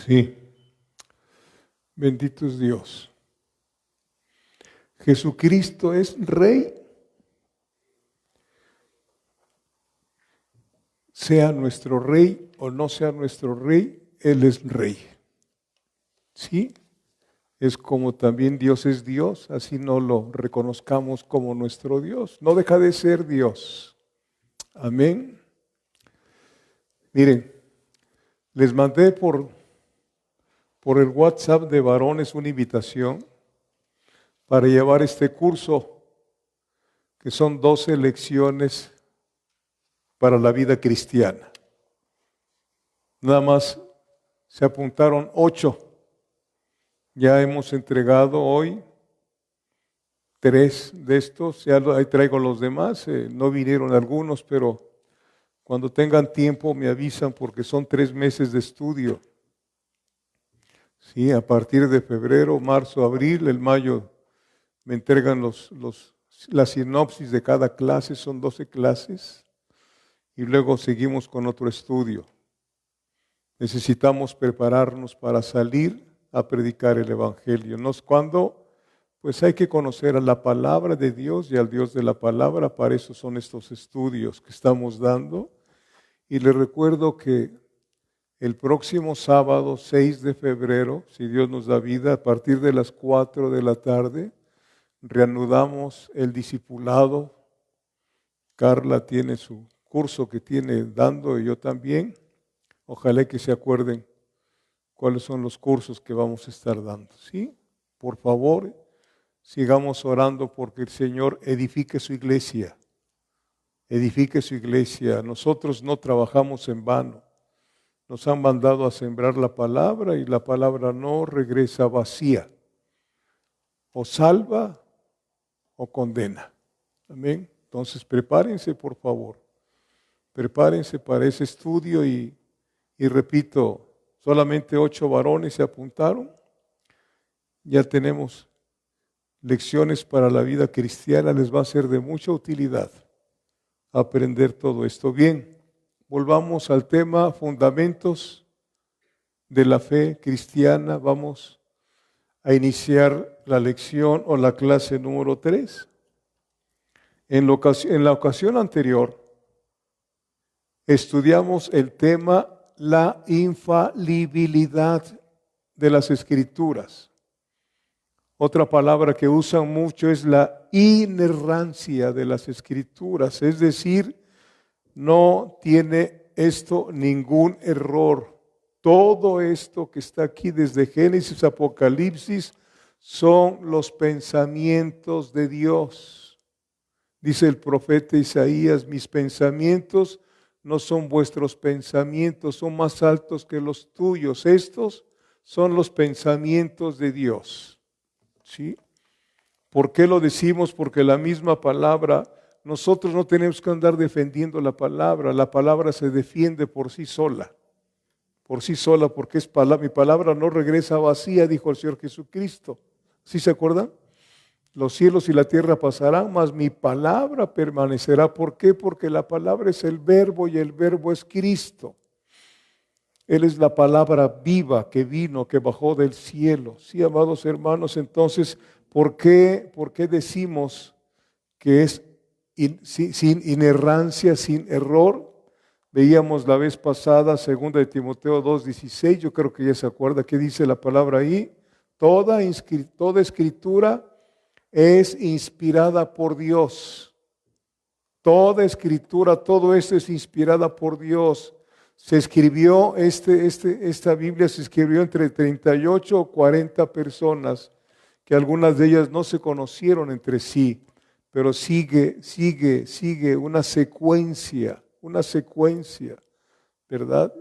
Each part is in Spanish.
Sí, bendito es Dios. Jesucristo es Rey, sea nuestro Rey o no sea nuestro Rey, Él es Rey. ¿Sí? Es como también Dios es Dios, así no lo reconozcamos como nuestro Dios. No deja de ser Dios. Amén. Miren, les mandé por el WhatsApp de varones una invitación para llevar este curso, que son 12 lecciones para la vida cristiana. Nada más se apuntaron 8. Ya hemos entregado hoy 3 de estos, ya ahí traigo los demás, no vinieron algunos, pero cuando tengan tiempo me avisan porque son 3 meses de estudio. Sí, a partir de febrero, marzo, abril, el mayo me entregan la sinopsis de cada clase, son 12 clases, y luego seguimos con otro estudio. Necesitamos prepararnos para salir a predicar el Evangelio. ¿No es cuando? Pues hay que conocer a la palabra de Dios y al Dios de la palabra. Para eso son estos estudios que estamos dando. Y les recuerdo que el próximo sábado, 6 de febrero, si Dios nos da vida, a partir de las 4 de la tarde, reanudamos el discipulado. Carla tiene su curso que tiene dando y yo también. Ojalá que se acuerden cuáles son los cursos que vamos a estar dando. ¿Sí? Por favor, sigamos orando porque el Señor edifique su iglesia. Edifique su iglesia. Nosotros no trabajamos en vano. Nos han mandado a sembrar la palabra y la palabra no regresa vacía. O salva o condena. Amén. Entonces prepárense, por favor. Prepárense para ese estudio y repito, solamente 8 varones se apuntaron. Ya tenemos lecciones para la vida cristiana, les va a ser de mucha utilidad aprender todo esto. Bien, volvamos al tema fundamentos de la fe cristiana. Vamos a iniciar la lección o la clase número 3. En la ocasión anterior estudiamos el tema la infalibilidad de las Escrituras. Otra palabra que usan mucho es la inerrancia de las Escrituras, es decir, no tiene esto ningún error. Todo esto que está aquí desde Génesis a Apocalipsis son los pensamientos de Dios. Dice el profeta Isaías, mis pensamientos no son vuestros pensamientos, son más altos que los tuyos. Estos son los pensamientos de Dios. ¿Sí? ¿Por qué lo decimos? Porque la misma palabra, nosotros no tenemos que andar defendiendo la palabra se defiende por sí sola, porque es palabra. Mi palabra no regresa vacía, dijo el Señor Jesucristo. ¿Sí se acuerdan? Los cielos y la tierra pasarán, mas mi palabra permanecerá. ¿Por qué? Porque la palabra es el verbo y el verbo es Cristo. Él es la palabra viva que vino, que bajó del cielo. Sí, amados hermanos, entonces, ¿por qué decimos que es sin inerrancia, sin error? Veíamos la vez pasada, 2 de Timoteo 2:16, yo creo que ya se acuerda, ¿qué dice la palabra ahí? Toda escritura es inspirada por Dios. Toda escritura, todo esto es inspirada por Dios. Se escribió, esta Biblia se escribió entre 38 o 40 personas, que algunas de ellas no se conocieron entre sí, pero sigue una secuencia, ¿verdad?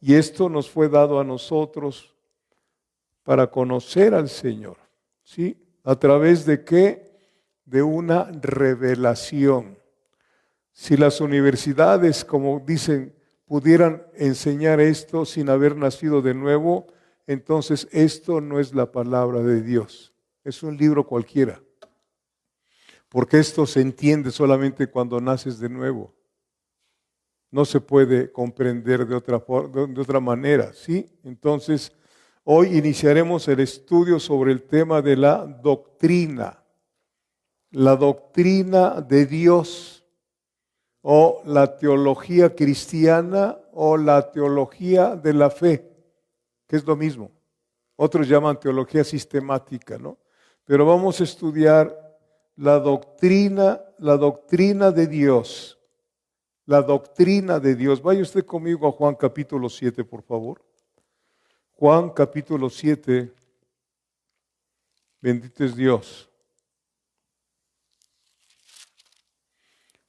Y esto nos fue dado a nosotros para conocer al Señor, ¿sí? ¿A través de qué? De una revelación. Si las universidades, como dicen, pudieran enseñar esto sin haber nacido de nuevo, entonces esto no es la palabra de Dios. Es un libro cualquiera. Porque esto se entiende solamente cuando naces de nuevo. No se puede comprender de otra manera, ¿sí? Entonces, Hoy iniciaremos el estudio sobre el tema de la doctrina de Dios, o la teología cristiana, o la teología de la fe, que es lo mismo. Otros llaman teología sistemática, ¿no? Pero vamos a estudiar la doctrina de Dios. La doctrina de Dios. Vaya usted conmigo a Juan capítulo 7, por favor. Juan capítulo 7, bendito es Dios.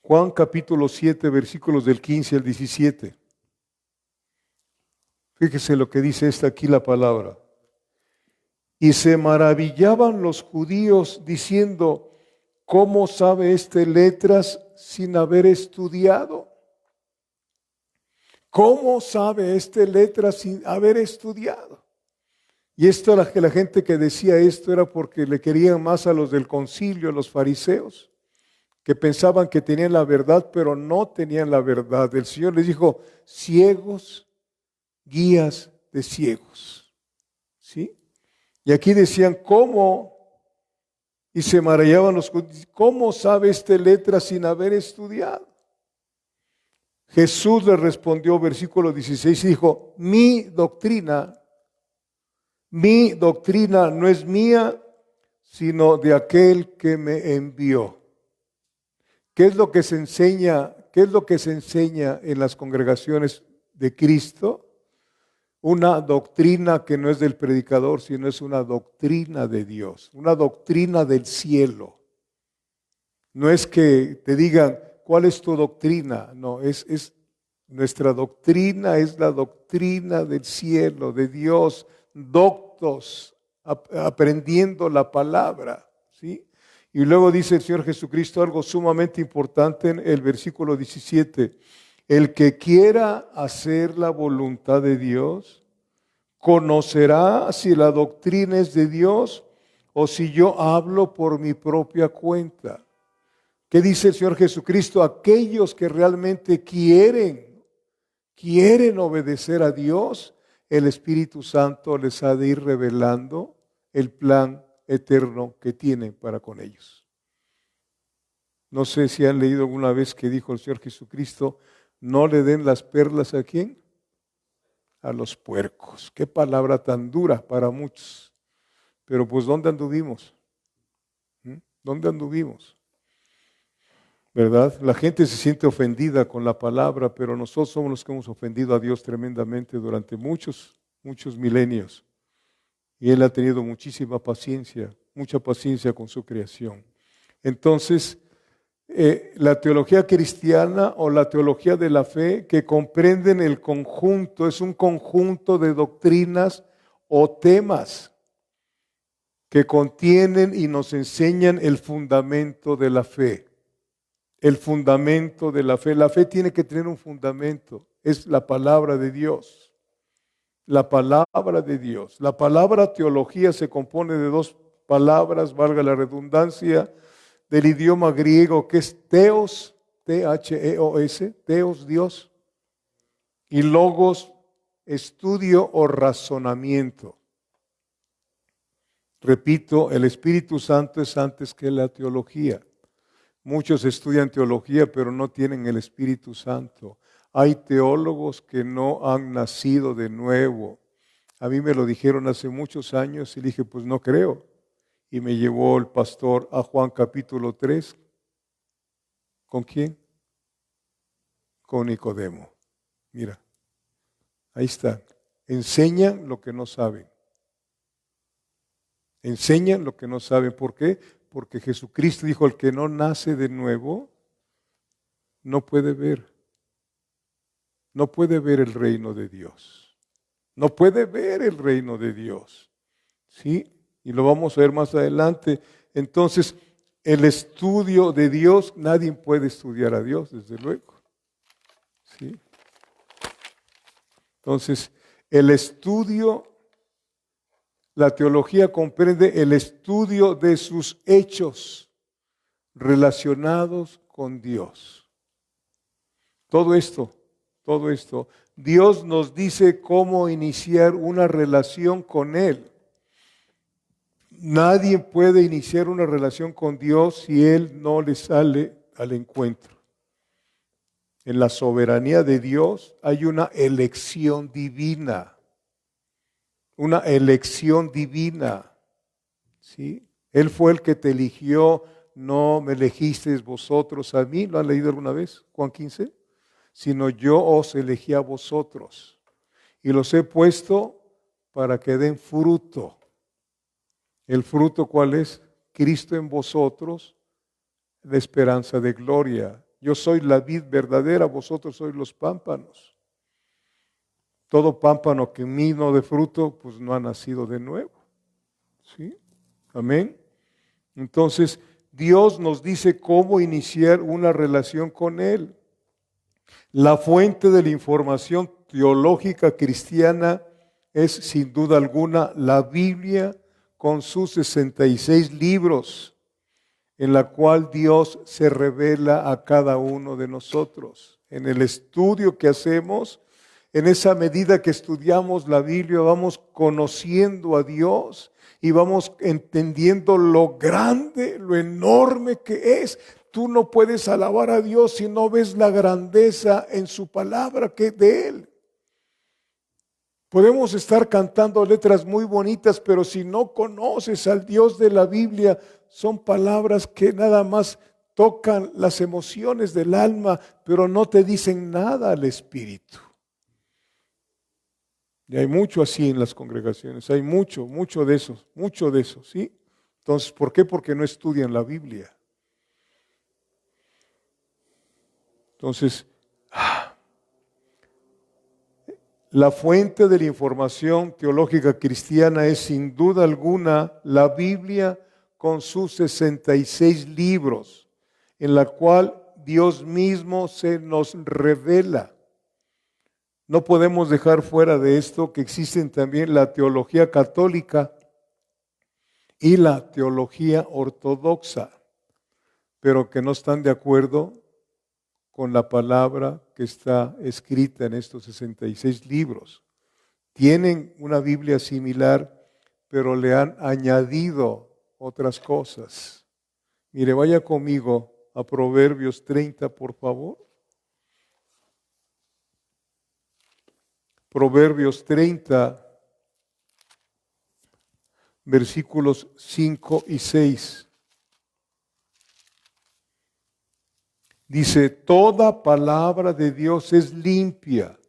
Juan capítulo 7, versículos del 15 al 17. Fíjese lo que dice aquí la palabra. Y se maravillaban los judíos diciendo, ¿cómo sabe este letras sin haber estudiado? ¿Cómo sabe este letras sin haber estudiado? Y esto, la gente que decía esto era porque le querían más a los del concilio, a los fariseos, que pensaban que tenían la verdad, pero no tenían la verdad. El Señor les dijo, ciegos, guías de ciegos. ¿Sí? Y aquí decían, ¿cómo? Y se maravillaban los judíos, ¿cómo sabe este letra sin haber estudiado? Jesús le respondió, versículo 16, y dijo, mi doctrina no es mía, sino de aquel que me envió. ¿Qué es lo que se enseña? ¿Qué es lo que se enseña en las congregaciones de Cristo? Una doctrina que no es del predicador, sino es una doctrina de Dios, una doctrina del cielo. No es que te digan, ¿cuál es tu doctrina? No, nuestra doctrina es la doctrina del cielo, de Dios, doctos, aprendiendo la palabra, ¿sí? Y luego dice el Señor Jesucristo algo sumamente importante en el versículo 17. El que quiera hacer la voluntad de Dios, conocerá si la doctrina es de Dios o si yo hablo por mi propia cuenta. ¿Qué dice el Señor Jesucristo? Aquellos que realmente quieren obedecer a Dios, el Espíritu Santo les ha de ir revelando el plan eterno que tiene para con ellos. No sé si han leído alguna vez que dijo el Señor Jesucristo, no le den las perlas ¿a quién? A los puercos. Qué palabra tan dura para muchos. Pero pues ¿dónde anduvimos? ¿Dónde anduvimos? ¿Verdad? La gente se siente ofendida con la palabra, pero nosotros somos los que hemos ofendido a Dios tremendamente durante muchos milenios. Y Él ha tenido muchísima paciencia, mucha paciencia con su creación. Entonces, la teología cristiana o la teología de la fe que comprenden el conjunto, es un conjunto de doctrinas o temas que contienen y nos enseñan el fundamento de la fe. El fundamento de la fe. La fe tiene que tener un fundamento, es la palabra de Dios. La palabra de Dios. La palabra teología se compone de dos palabras, valga la redundancia, del idioma griego que es teos, T-H-E-O-S, teos, Dios, y logos, estudio o razonamiento. Repito, el Espíritu Santo es antes que la teología. Muchos estudian teología, pero no tienen el Espíritu Santo. Hay teólogos que no han nacido de nuevo. A mí me lo dijeron hace muchos años y dije, pues no creo. Y me llevó el pastor a Juan capítulo 3. ¿Con quién? Con Nicodemo. Mira, ahí está. Enseñan lo que no saben. Enseñan lo que no saben. ¿Por qué? Porque Jesucristo dijo, el que no nace de nuevo, no puede ver. No puede ver el reino de Dios. No puede ver el reino de Dios. ¿Sí? Y lo vamos a ver más adelante. Entonces, el estudio de Dios, nadie puede estudiar a Dios, desde luego. ¿Sí? Entonces, el estudio, la teología comprende el estudio de sus hechos relacionados con Dios. Todo esto todo esto, Dios nos dice cómo iniciar una relación con Él. Nadie puede iniciar una relación con Dios si Él no le sale al encuentro. En la soberanía de Dios hay una elección divina. Una elección divina. ¿Sí? Él fue el que te eligió, no me elegisteis vosotros a mí. ¿Lo han leído alguna vez? Juan 15. Sino yo os elegí a vosotros y los he puesto para que den fruto. ¿El fruto cuál es? Cristo en vosotros, la esperanza de gloria. Yo soy la vid verdadera, vosotros sois los pámpanos. Todo pámpano que en mí no dé fruto, pues no ha nacido de nuevo. ¿Sí? Amén. Entonces, Dios nos dice cómo iniciar una relación con Él. La fuente de la información teológica cristiana es, sin duda alguna, la Biblia con sus 66 libros, en la cual Dios se revela a cada uno de nosotros. En el estudio que hacemos, en esa medida que estudiamos la Biblia, vamos conociendo a Dios y vamos entendiendo lo grande, lo enorme que es. Tú no puedes alabar a Dios si no ves la grandeza en su palabra que es de Él. Podemos estar cantando letras muy bonitas, pero si no conoces al Dios de la Biblia, son palabras que nada más tocan las emociones del alma, pero no te dicen nada al espíritu. Y hay mucho así en las congregaciones, hay mucho de eso, ¿sí? Entonces, ¿por qué? Porque no estudian la Biblia. Entonces, la fuente de la información teológica cristiana es sin duda alguna la Biblia con sus 66 libros, en la cual Dios mismo se nos revela. No podemos dejar fuera de esto que existen también la teología católica y la teología ortodoxa, pero que no están de acuerdo con la palabra que está escrita en estos 66 libros. Tienen una Biblia similar, pero le han añadido otras cosas. Mire, vaya conmigo a Proverbios 30, por favor. Proverbios 30, versículos 5 y 6. Dice, toda palabra de Dios es limpia.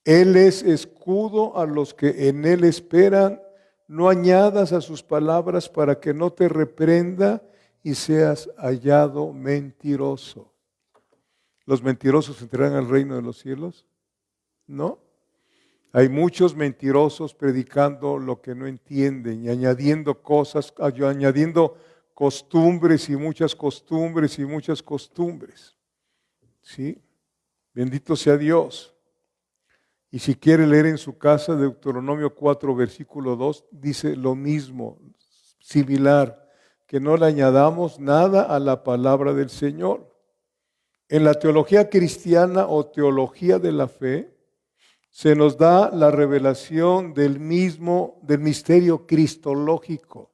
Él es escudo a los que en Él esperan. No añadas a sus palabras para que no te reprenda y seas hallado mentiroso. ¿Los mentirosos entrarán al reino de los cielos? No. Hay muchos mentirosos predicando lo que no entienden y añadiendo cosas, añadiendo costumbres y muchas costumbres y muchas costumbres. ¿Sí? Bendito sea Dios. Y si quiere leer en su casa Deuteronomio 4, versículo 2, dice lo mismo, similar, que no le añadamos nada a la palabra del Señor. En la teología cristiana o teología de la fe, se nos da la revelación del misterio cristológico.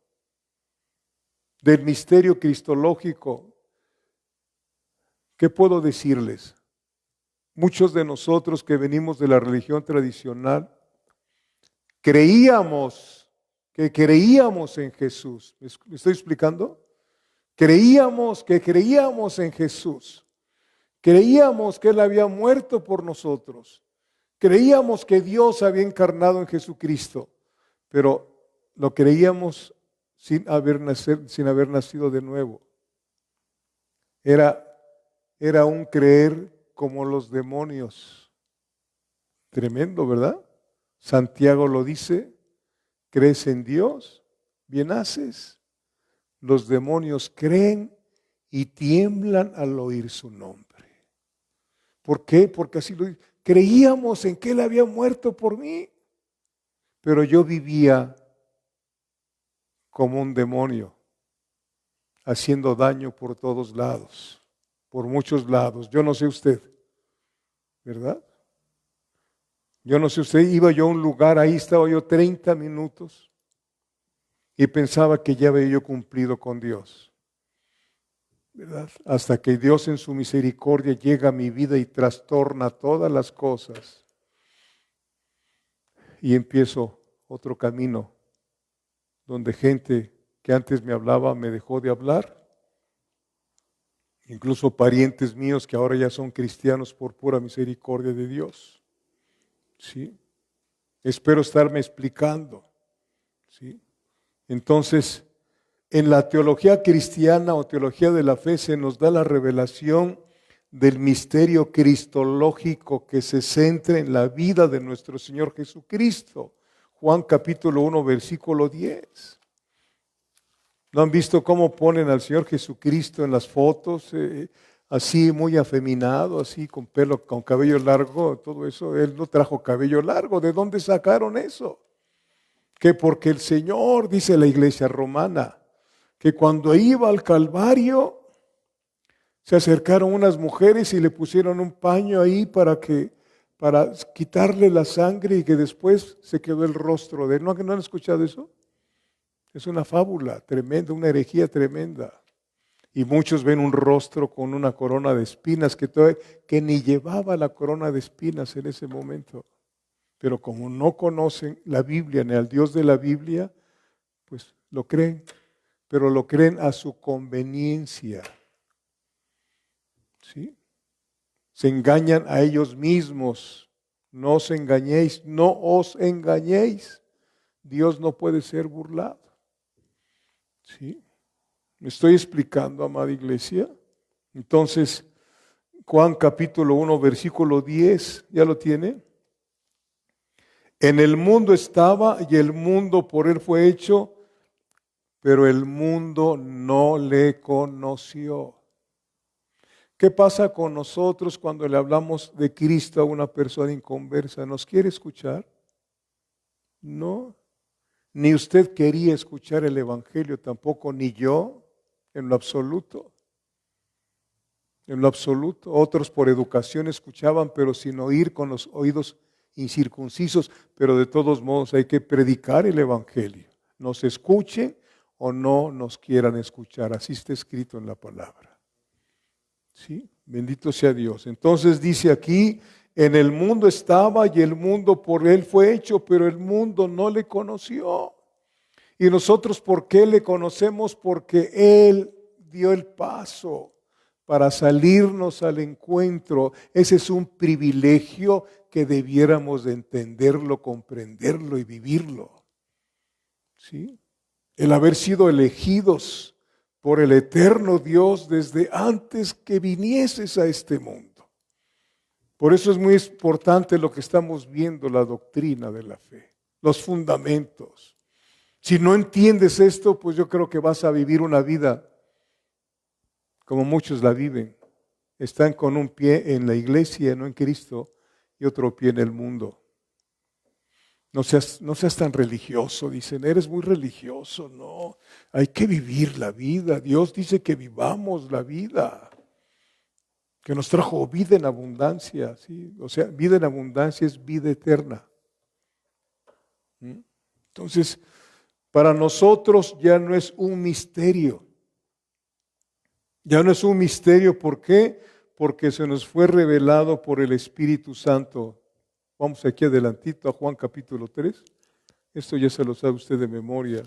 Del misterio cristológico. ¿Qué puedo decirles? Muchos de nosotros que venimos de la religión tradicional, creíamos en Jesús. ¿Me estoy explicando? Creíamos en Jesús. Creíamos que Él había muerto por nosotros. Creíamos que Dios había encarnado en Jesucristo, pero lo creíamos sin haber nacido de nuevo. Era un creer como los demonios. Tremendo, ¿verdad? Santiago lo dice, crees en Dios, bien haces. Los demonios creen y tiemblan al oír su nombre. ¿Por qué? Porque así lo dice. Creíamos en que Él había muerto por mí, pero yo vivía como un demonio, haciendo daño por todos lados, por muchos lados. Yo no sé usted, ¿verdad? Yo no sé, usted iba yo a un lugar, ahí estaba yo 30 minutos y pensaba que ya había yo cumplido con Dios, ¿verdad? Hasta que Dios en su misericordia llega a mi vida y trastorna todas las cosas y empiezo otro camino donde gente que antes me hablaba me dejó de hablar, incluso parientes míos que ahora ya son cristianos por pura misericordia de Dios. ¿Sí? Espero estarme explicando. ¿Sí? Entonces, en la teología cristiana o teología de la fe se nos da la revelación del misterio cristológico que se centra en la vida de nuestro Señor Jesucristo. Juan capítulo 1, versículo 10. ¿No han visto cómo ponen al Señor Jesucristo en las fotos? Así muy afeminado, así con pelo, con cabello largo, todo eso. Él no trajo cabello largo. ¿De dónde sacaron eso? Que porque el Señor, dice la iglesia romana, que cuando iba al Calvario, se acercaron unas mujeres y le pusieron un paño ahí para quitarle la sangre y que después se quedó el rostro de él. ¿No han escuchado eso? Es una fábula tremenda, una herejía tremenda. Y muchos ven un rostro con una corona de espinas que ni llevaba la corona de espinas en ese momento. Pero como no conocen la Biblia ni al Dios de la Biblia, pues lo creen. Pero lo creen a su conveniencia. ¿Sí? Se engañan a ellos mismos. No os engañéis, no os engañéis. Dios no puede ser burlado. ¿Sí? ¿Me estoy explicando, amada iglesia? Entonces, Juan capítulo 1, versículo 10, ¿ya lo tiene? En el mundo estaba y el mundo por él fue hecho, pero el mundo no le conoció. ¿Qué pasa con nosotros cuando le hablamos de Cristo a una persona inconversa? ¿Nos quiere escuchar? No. Ni usted quería escuchar el Evangelio, tampoco, ni yo. En lo absoluto. En lo absoluto. Otros por educación escuchaban, pero sin oír, con los oídos incircuncisos. Pero de todos modos hay que predicar el Evangelio. Nos escuchen o no nos quieran escuchar. Así está escrito en la palabra. ¿Sí? Bendito sea Dios. Entonces dice aquí, en el mundo estaba y el mundo por él fue hecho, pero el mundo no le conoció. Y nosotros, ¿por qué le conocemos? Porque Él dio el paso para salirnos al encuentro. Ese es un privilegio que debiéramos de entenderlo, comprenderlo y vivirlo. ¿Sí? El haber sido elegidos por el eterno Dios desde antes que vinieses a este mundo. Por eso es muy importante lo que estamos viendo, la doctrina de la fe, los fundamentos. Si no entiendes esto, pues yo creo que vas a vivir una vida como muchos la viven. Están con un pie en la iglesia, no en Cristo, y otro pie en el mundo. No seas tan religioso, dicen, eres muy religioso. No, hay que vivir la vida. Dios dice que vivamos la vida, que nos trajo vida en abundancia. ¿Sí? O sea, vida en abundancia es vida eterna. Entonces, para nosotros ya no es un misterio. Ya no es un misterio, ¿por qué? Porque se nos fue revelado por el Espíritu Santo. Vamos aquí adelantito a Juan capítulo 3. Esto ya se lo sabe usted de memoria.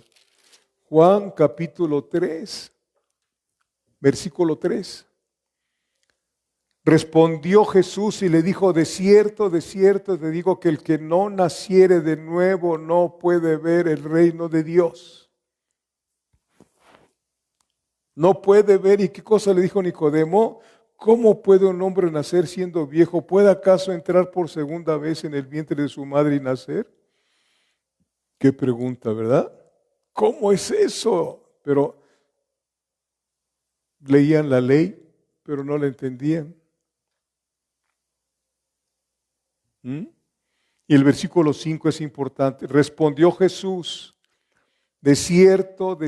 Juan capítulo 3, versículo 3. Respondió Jesús y le dijo, de cierto te digo que el que no naciere de nuevo no puede ver el reino de Dios. No puede ver. ¿Y qué cosa le dijo Nicodemo? ¿Cómo puede un hombre nacer siendo viejo? ¿Puede acaso entrar por segunda vez en el vientre de su madre y nacer? Qué pregunta, ¿verdad? ¿Cómo es eso? Pero leían la ley, pero no la entendían. Y el versículo 5 es importante. Respondió Jesús, de cierto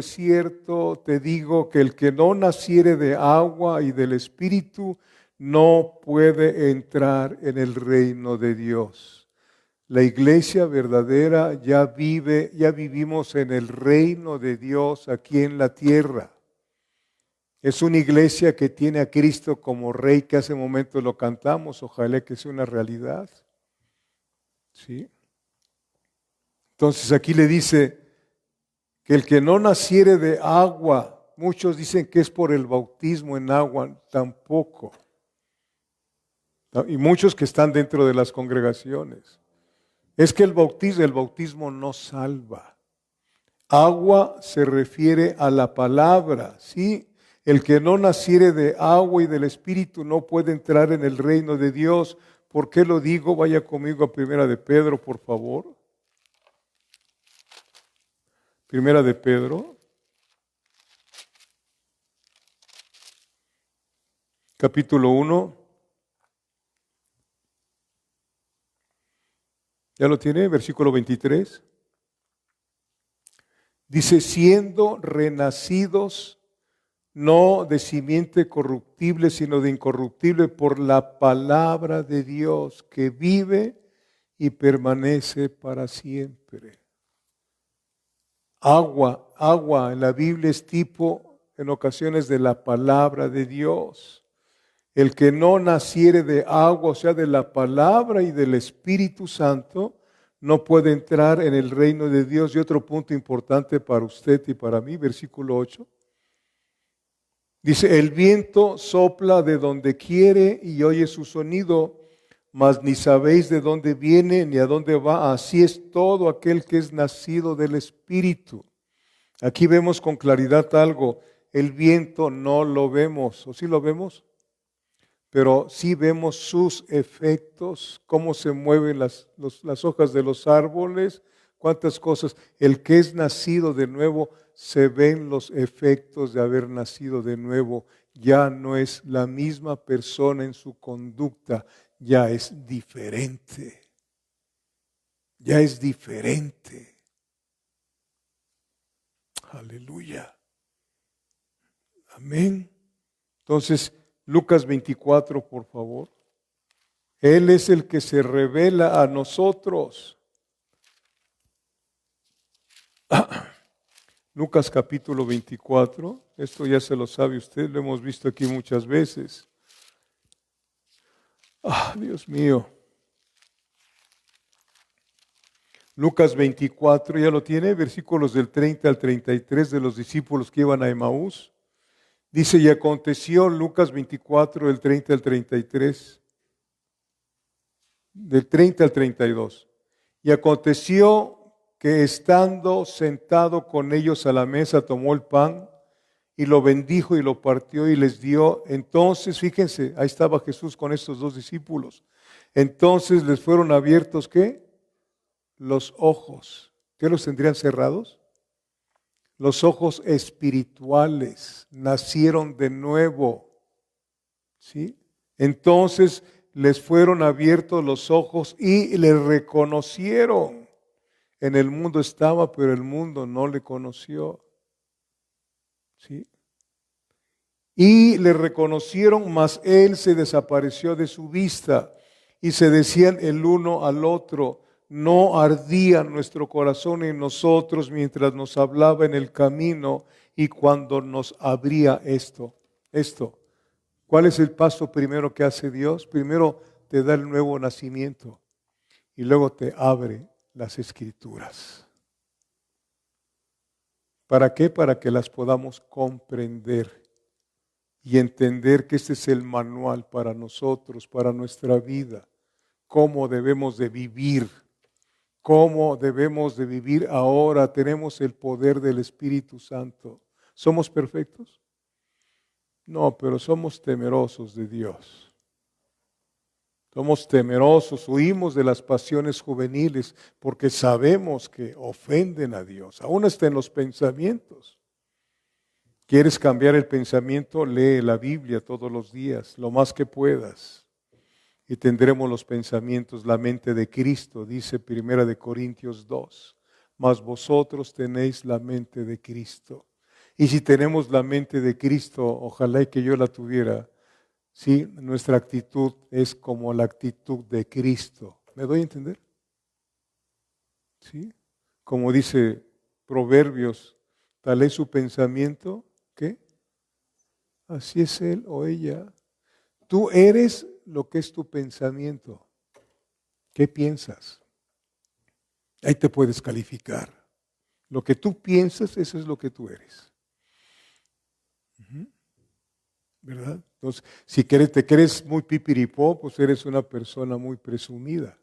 te digo que el que no naciere de agua y del Espíritu no puede entrar en el reino de Dios. La iglesia verdadera ya vivimos en el reino de Dios aquí en la tierra. Es una iglesia que tiene a Cristo como Rey, que hace momentos lo cantamos, ojalá que sea una realidad. ¿Sí? Entonces aquí le dice que el que no naciere de agua, muchos dicen que es por el bautismo en agua, tampoco. Y muchos que están dentro de las congregaciones. Es que el bautismo no salva. Agua se refiere a la palabra, ¿sí? El que no naciere de agua y del Espíritu no puede entrar en el reino de Dios. ¿Por qué lo digo? Vaya conmigo a Primera de Pedro, por favor. Primera de Pedro, capítulo 1. ¿Ya lo tiene? Versículo 23. Dice, siendo renacidos no de simiente corruptible, sino de incorruptible por la palabra de Dios, que vive y permanece para siempre. Agua en la Biblia es tipo en ocasiones de la palabra de Dios. El que no naciere de agua, o sea, de la palabra y del Espíritu Santo, no puede entrar en el reino de Dios. Y otro punto importante para usted y para mí, versículo 8. Dice, el viento sopla de donde quiere y oye su sonido, mas ni sabéis de dónde viene ni a dónde va. Así es todo aquel que es nacido del Espíritu. Aquí vemos con claridad algo. El viento no lo vemos, ¿o sí lo vemos? Pero sí vemos sus efectos, cómo se mueven las hojas de los árboles, cuántas cosas. El que es nacido de nuevo, se ven los efectos de haber nacido de nuevo. Ya no es la misma persona en su conducta, ya es diferente. Ya es diferente. Aleluya. Amén. Entonces, Lucas 24, por favor. Él es el que se revela a nosotros. Lucas capítulo 24, esto ya se lo sabe usted, lo hemos visto aquí muchas veces. Dios mío. Lucas 24, ya lo tiene, versículos del 30 al 33 de los discípulos que iban a Emaús. Dice, y aconteció, Lucas 24, del 30 al 33, del 30 al 32. Y aconteció que estando sentado con ellos a la mesa, tomó el pan y lo bendijo y lo partió y les dio. Entonces, fíjense, ahí estaba Jesús con estos dos discípulos. Entonces les fueron abiertos, ¿qué? Los ojos. ¿Qué los tendrían cerrados? Los ojos espirituales nacieron de nuevo. ¿Sí? Entonces les fueron abiertos los ojos y le reconocieron. En el mundo estaba, pero el mundo no le conoció. ¿Sí? Y le reconocieron, mas él se desapareció de su vista. Y se decían el uno al otro, no ardía nuestro corazón en nosotros mientras nos hablaba en el camino y cuando nos abría esto. ¿Cuál es el paso primero que hace Dios? Primero te da el nuevo nacimiento y luego te abre las Escrituras. ¿Para qué? Para que las podamos comprender y entender que este es el manual para nosotros, para nuestra vida, cómo debemos de vivir. ¿Cómo debemos de vivir ahora? Tenemos el poder del Espíritu Santo. ¿Somos perfectos? No, pero somos temerosos de Dios. Somos temerosos, huimos de las pasiones juveniles porque sabemos que ofenden a Dios, aún hasta en los pensamientos. ¿Quieres cambiar el pensamiento? Lee la Biblia todos los días, lo más que puedas. Y tendremos los pensamientos, la mente de Cristo, dice 1 Corintios 2. Mas vosotros tenéis la mente de Cristo. Y si tenemos la mente de Cristo, ojalá y que yo la tuviera, Sí, nuestra actitud es como la actitud de Cristo. ¿Me doy a entender? ¿Sí? Como dice Proverbios, tal es su pensamiento, ¿qué? Así es él o ella. Tú eres lo que es tu pensamiento. ¿Qué piensas? Ahí te puedes calificar. Lo que tú piensas, eso es lo que tú eres. ¿Verdad? Entonces, si te crees muy pipiripó, pues eres una persona muy presumida.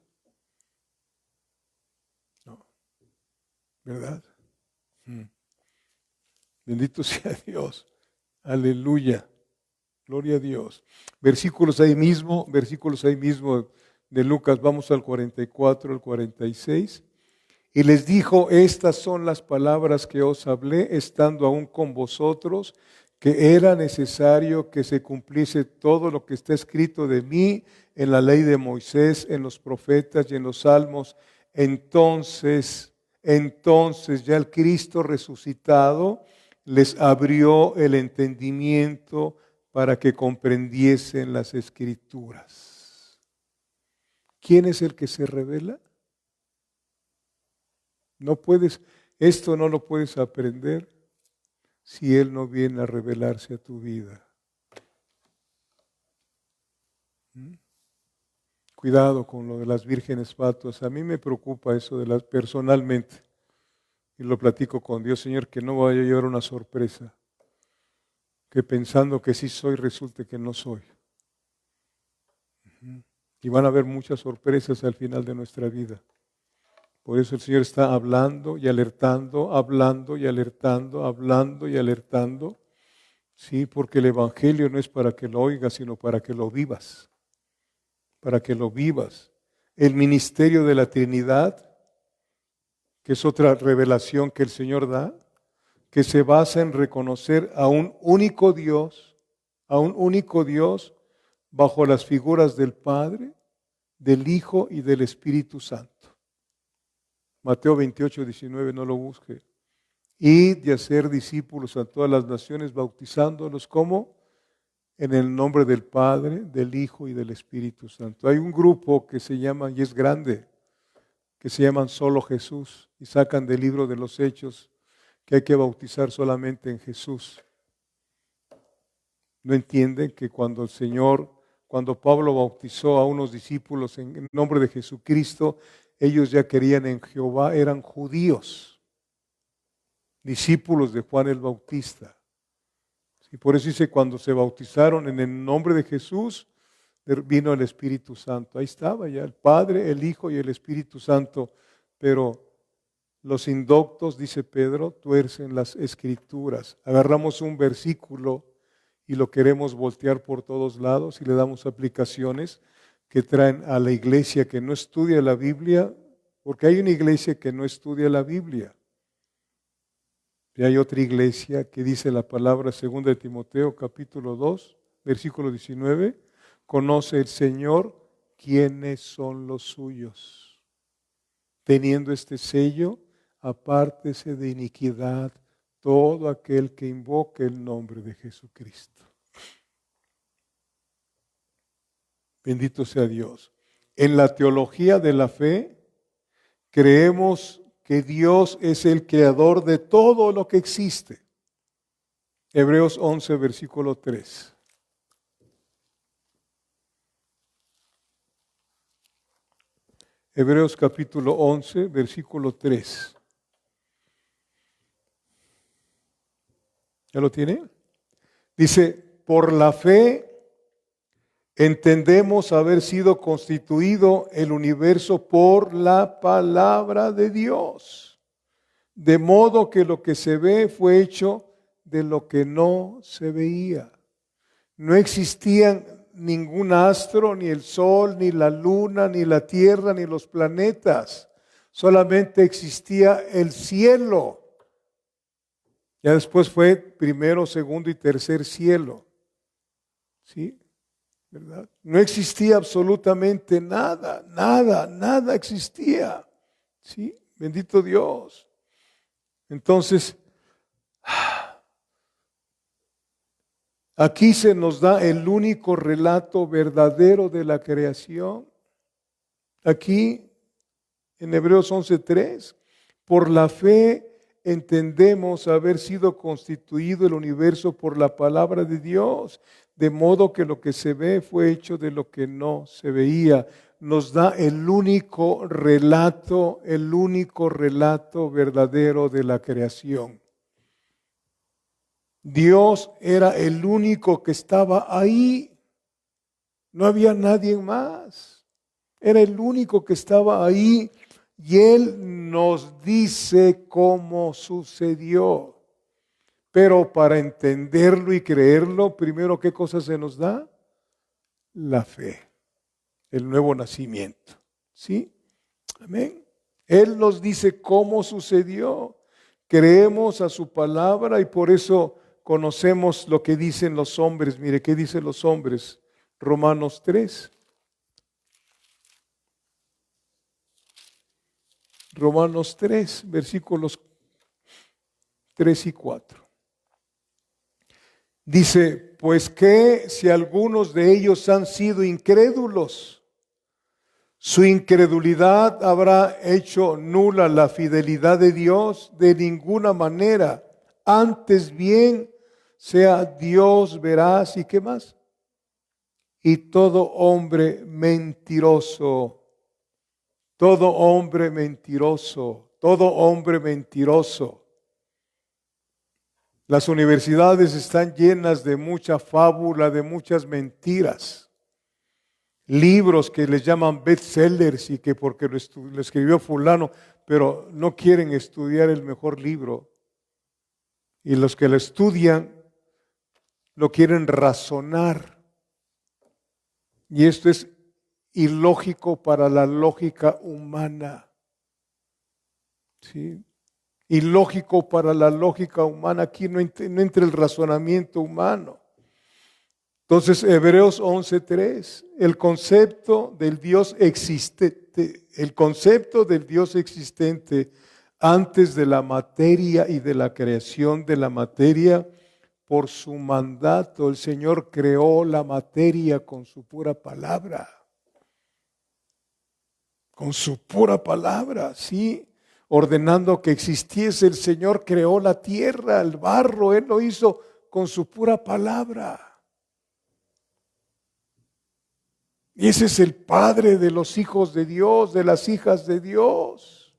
¿No? ¿Verdad? Bendito sea Dios. Aleluya. Gloria a Dios. Versículos ahí mismo de Lucas, vamos al 44, al 46. Y les dijo, estas son las palabras que os hablé, estando aún con vosotros, que era necesario que se cumpliese todo lo que está escrito de mí en la ley de Moisés, en los profetas y en los salmos. Entonces ya el Cristo resucitado les abrió el entendimiento para que comprendiesen las Escrituras. ¿Quién es el que se revela? Esto no lo puedes aprender si Él no viene a revelarse a tu vida. Cuidado con lo de las vírgenes fatuas. A mí me preocupa eso de las personalmente. Y lo platico con Dios, Señor, que no vaya a llevar una sorpresa. Que pensando que sí soy, resulte que no soy. Y van a haber muchas sorpresas al final de nuestra vida. Por eso el Señor está hablando y alertando, hablando y alertando, hablando y alertando. Sí, porque el Evangelio no es para que lo oigas, sino para que lo vivas. Para que lo vivas. El ministerio de la Trinidad, que es otra revelación que el Señor da, que se basa en reconocer a un único Dios bajo las figuras del Padre, del Hijo y del Espíritu Santo. Mateo 28, 19, no lo busque. Id y hacer discípulos a todas las naciones, bautizándolos como en el nombre del Padre, del Hijo y del Espíritu Santo. Hay un grupo que se llama, y es grande, que se llaman Solo Jesús, y sacan del libro de los Hechos que hay que bautizar solamente en Jesús. No entienden que cuando Pablo bautizó a unos discípulos en nombre de Jesucristo, ellos ya querían en Jehová, eran judíos, discípulos de Juan el Bautista. Y por eso dice, cuando se bautizaron en el nombre de Jesús, vino el Espíritu Santo. Ahí estaba ya el Padre, el Hijo y el Espíritu Santo. Pero los indoctos, dice Pedro, tuercen las Escrituras. Agarramos un versículo y lo queremos voltear por todos lados y le damos aplicaciones que traen a la iglesia que no estudia la Biblia, porque hay una iglesia que no estudia la Biblia. Y hay otra iglesia que dice la palabra 2 de Timoteo capítulo 2, versículo 19, conoce el Señor quiénes son los suyos. Teniendo este sello, apártese de iniquidad todo aquel que invoque el nombre de Jesucristo. Bendito sea Dios. En la teología de la fe, creemos que Dios es el creador de todo lo que existe. Hebreos 11, versículo 3. Hebreos capítulo 11, versículo 3. ¿Ya lo tiene? Dice, por la fe entendemos haber sido constituido el universo por la palabra de Dios, de modo que lo que se ve fue hecho de lo que no se veía. No existían ningún astro, ni el sol, ni la luna, ni la tierra, ni los planetas. Solamente existía el cielo. Ya después fue primero, segundo y tercer cielo. ¿Sí? ¿Verdad? No existía absolutamente nada existía. ¿Sí? Bendito Dios. Entonces, Aquí se nos da el único relato verdadero de la creación. Aquí, en Hebreos 11:3, por la fe entendemos haber sido constituido el universo por la palabra de Dios, de modo que lo que se ve fue hecho de lo que no se veía. Nos da el único relato verdadero de la creación. Dios era el único que estaba ahí. No había nadie más. Era el único que estaba ahí y Él nos dice cómo sucedió. Pero para entenderlo y creerlo, primero, ¿qué cosa se nos da? La fe, el nuevo nacimiento. ¿Sí? Amén. Él nos dice cómo sucedió. Creemos a su palabra y por eso conocemos lo que dicen los hombres. Mire, ¿qué dicen los hombres? Romanos 3. Romanos 3, versículos 3 y 4. Dice, pues que si algunos de ellos han sido incrédulos, su incredulidad habrá hecho nula la fidelidad de Dios de ninguna manera. Antes bien, sea Dios veraz y ¿qué más? Y todo hombre mentiroso. Todo hombre mentiroso, todo hombre mentiroso. Las universidades están llenas de mucha fábula, de muchas mentiras. Libros que les llaman bestsellers y que porque lo escribió fulano, pero no quieren estudiar el mejor libro. Y los que lo estudian lo quieren razonar. Y esto es ilógico para la lógica humana. ¿Sí? Ilógico para la lógica humana. Aquí no entra el razonamiento humano. Entonces, Hebreos 11:3, el concepto del Dios existente antes de la materia y de la creación de la materia, por su mandato, el Señor creó la materia con su pura palabra. Con su pura palabra, sí. Ordenando que existiese, el Señor creó la tierra, el barro, Él lo hizo con su pura palabra. Y ese es el Padre de los hijos de Dios, de las hijas de Dios.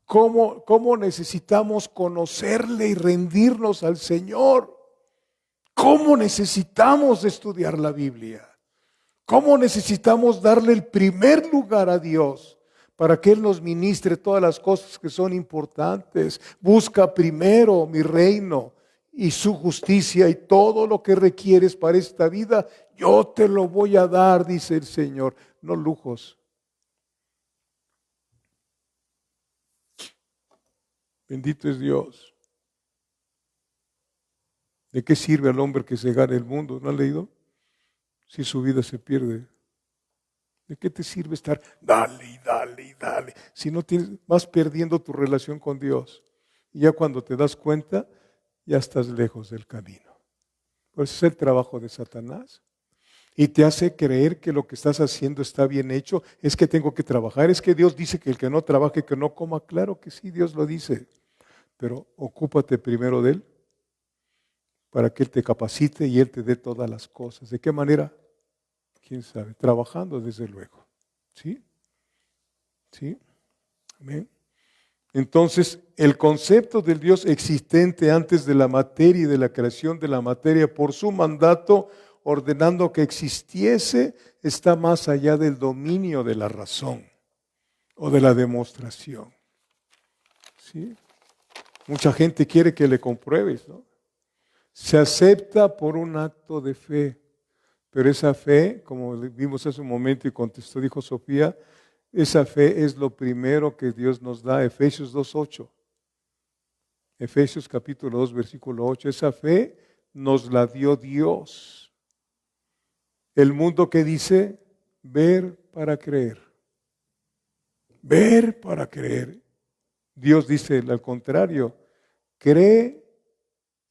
¿Cómo necesitamos conocerle y rendirnos al Señor? ¿Cómo necesitamos estudiar la Biblia? ¿Cómo necesitamos darle el primer lugar a Dios para que Él nos ministre todas las cosas que son importantes? Busca primero mi reino y su justicia y todo lo que requieres para esta vida, yo te lo voy a dar, dice el Señor, no lujos. Bendito es Dios. ¿De qué sirve al hombre que se gane el mundo? ¿No han leído? Si su vida se pierde. ¿De qué te sirve estar dale y dale y dale? Si no vas perdiendo tu relación con Dios. Y ya cuando te das cuenta, ya estás lejos del camino. Pues es el trabajo de Satanás. Y te hace creer que lo que estás haciendo está bien hecho. Es que tengo que trabajar. Es que Dios dice que el que no trabaje, que no coma. Claro que sí, Dios lo dice. Pero ocúpate primero de Él para que Él te capacite y Él te dé todas las cosas. ¿De qué manera? ¿Quién sabe? Trabajando, desde luego. ¿Sí? ¿Sí? Amén. Entonces, el concepto del Dios existente antes de la materia y de la creación de la materia por su mandato, ordenando que existiese, está más allá del dominio de la razón o de la demostración. ¿Sí? Mucha gente quiere que le compruebes, ¿no? Se acepta por un acto de fe. Pero esa fe, como vimos hace un momento y contestó, dijo Sofía, esa fe es lo primero que Dios nos da. Efesios 2:8. Efesios capítulo 2, versículo 8. Esa fe nos la dio Dios. El mundo que dice, ver para creer. Ver para creer. Dios dice al contrario, cree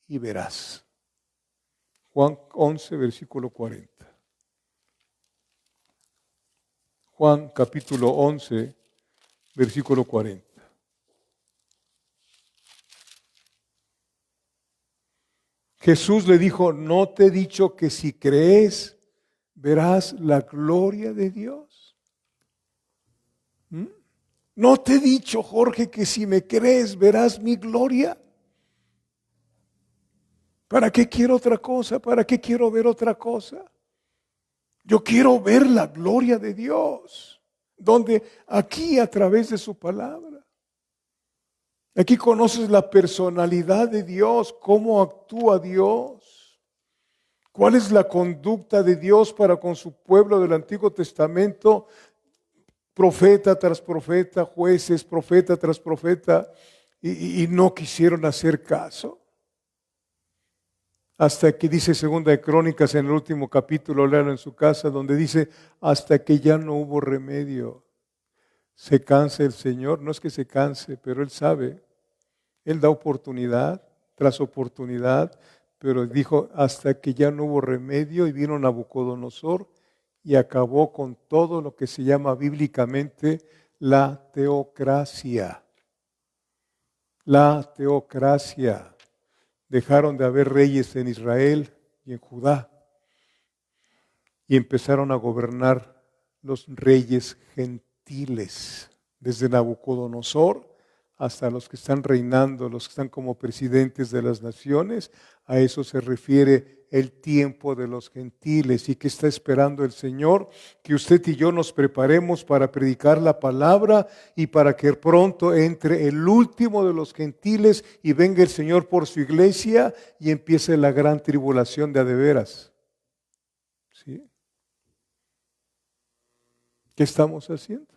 y verás. Juan 11, versículo 40. Juan capítulo 11, versículo 40. Jesús le dijo, ¿no te he dicho que si crees verás la gloria de Dios? ¿Mm? ¿No te he dicho, Jorge, que si me crees verás mi gloria? ¿Para qué quiero otra cosa? ¿Para qué quiero ver otra cosa? Yo quiero ver la gloria de Dios, donde aquí a través de su palabra. Aquí conoces la personalidad de Dios, cómo actúa Dios, cuál es la conducta de Dios para con su pueblo del Antiguo Testamento, profeta tras profeta, jueces, profeta tras profeta, y no quisieron hacer caso. Hasta que dice Segunda de Crónicas en el último capítulo, léalo en su casa, donde dice, hasta que ya no hubo remedio. Se cansa el Señor, no es que se canse, pero Él sabe. Él da oportunidad tras oportunidad, pero dijo hasta que ya no hubo remedio y vino Nabucodonosor y acabó con todo lo que se llama bíblicamente la teocracia. La teocracia. Dejaron de haber reyes en Israel y en Judá y empezaron a gobernar los reyes gentiles, desde Nabucodonosor hasta los que están reinando, los que están como presidentes de las naciones. A eso se refiere el tiempo de los gentiles. ¿Y qué está esperando el Señor? Que usted y yo nos preparemos para predicar la palabra y para que pronto entre el último de los gentiles y venga el Señor por su iglesia y empiece la gran tribulación de a de veras. ¿Sí? ¿Qué estamos haciendo?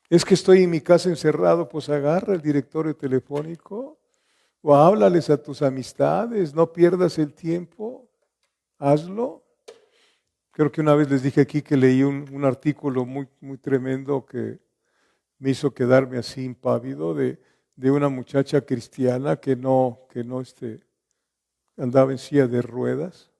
Es que estoy en mi casa encerrado, pues agarra el directorio telefónico o háblales a tus amistades, no pierdas el tiempo, hazlo. Creo que una vez les dije aquí que leí un artículo muy tremendo que me hizo quedarme así impávido de una muchacha cristiana que no andaba en silla de ruedas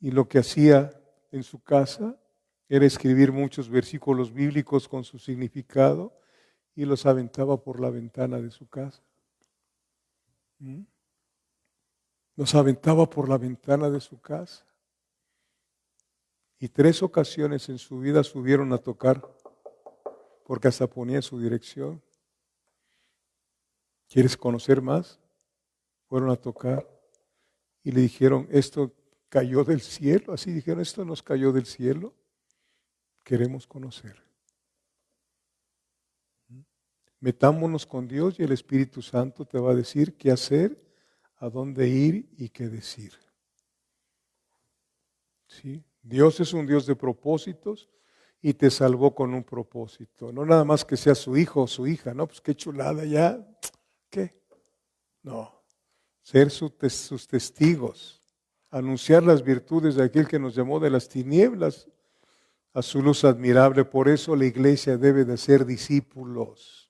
y lo que hacía en su casa era escribir muchos versículos bíblicos con su significado y los aventaba por la ventana de su casa. Los aventaba por la ventana de su casa. Y 3 ocasiones en su vida subieron a tocar, porque hasta ponía su dirección. ¿Quieres conocer más? Fueron a tocar y le dijeron, esto cayó del cielo. Así dijeron, esto nos cayó del cielo. Queremos conocer. Metámonos con Dios y el Espíritu Santo te va a decir qué hacer, a dónde ir y qué decir. ¿Sí? Dios es un Dios de propósitos y te salvó con un propósito. No nada más que sea su hijo o su hija, ¿no? Pues qué chulada ya. ¿Qué? No. Ser sus testigos. Anunciar las virtudes de aquel que nos llamó de las tinieblas a su luz admirable. Por eso la iglesia debe de ser discípulos.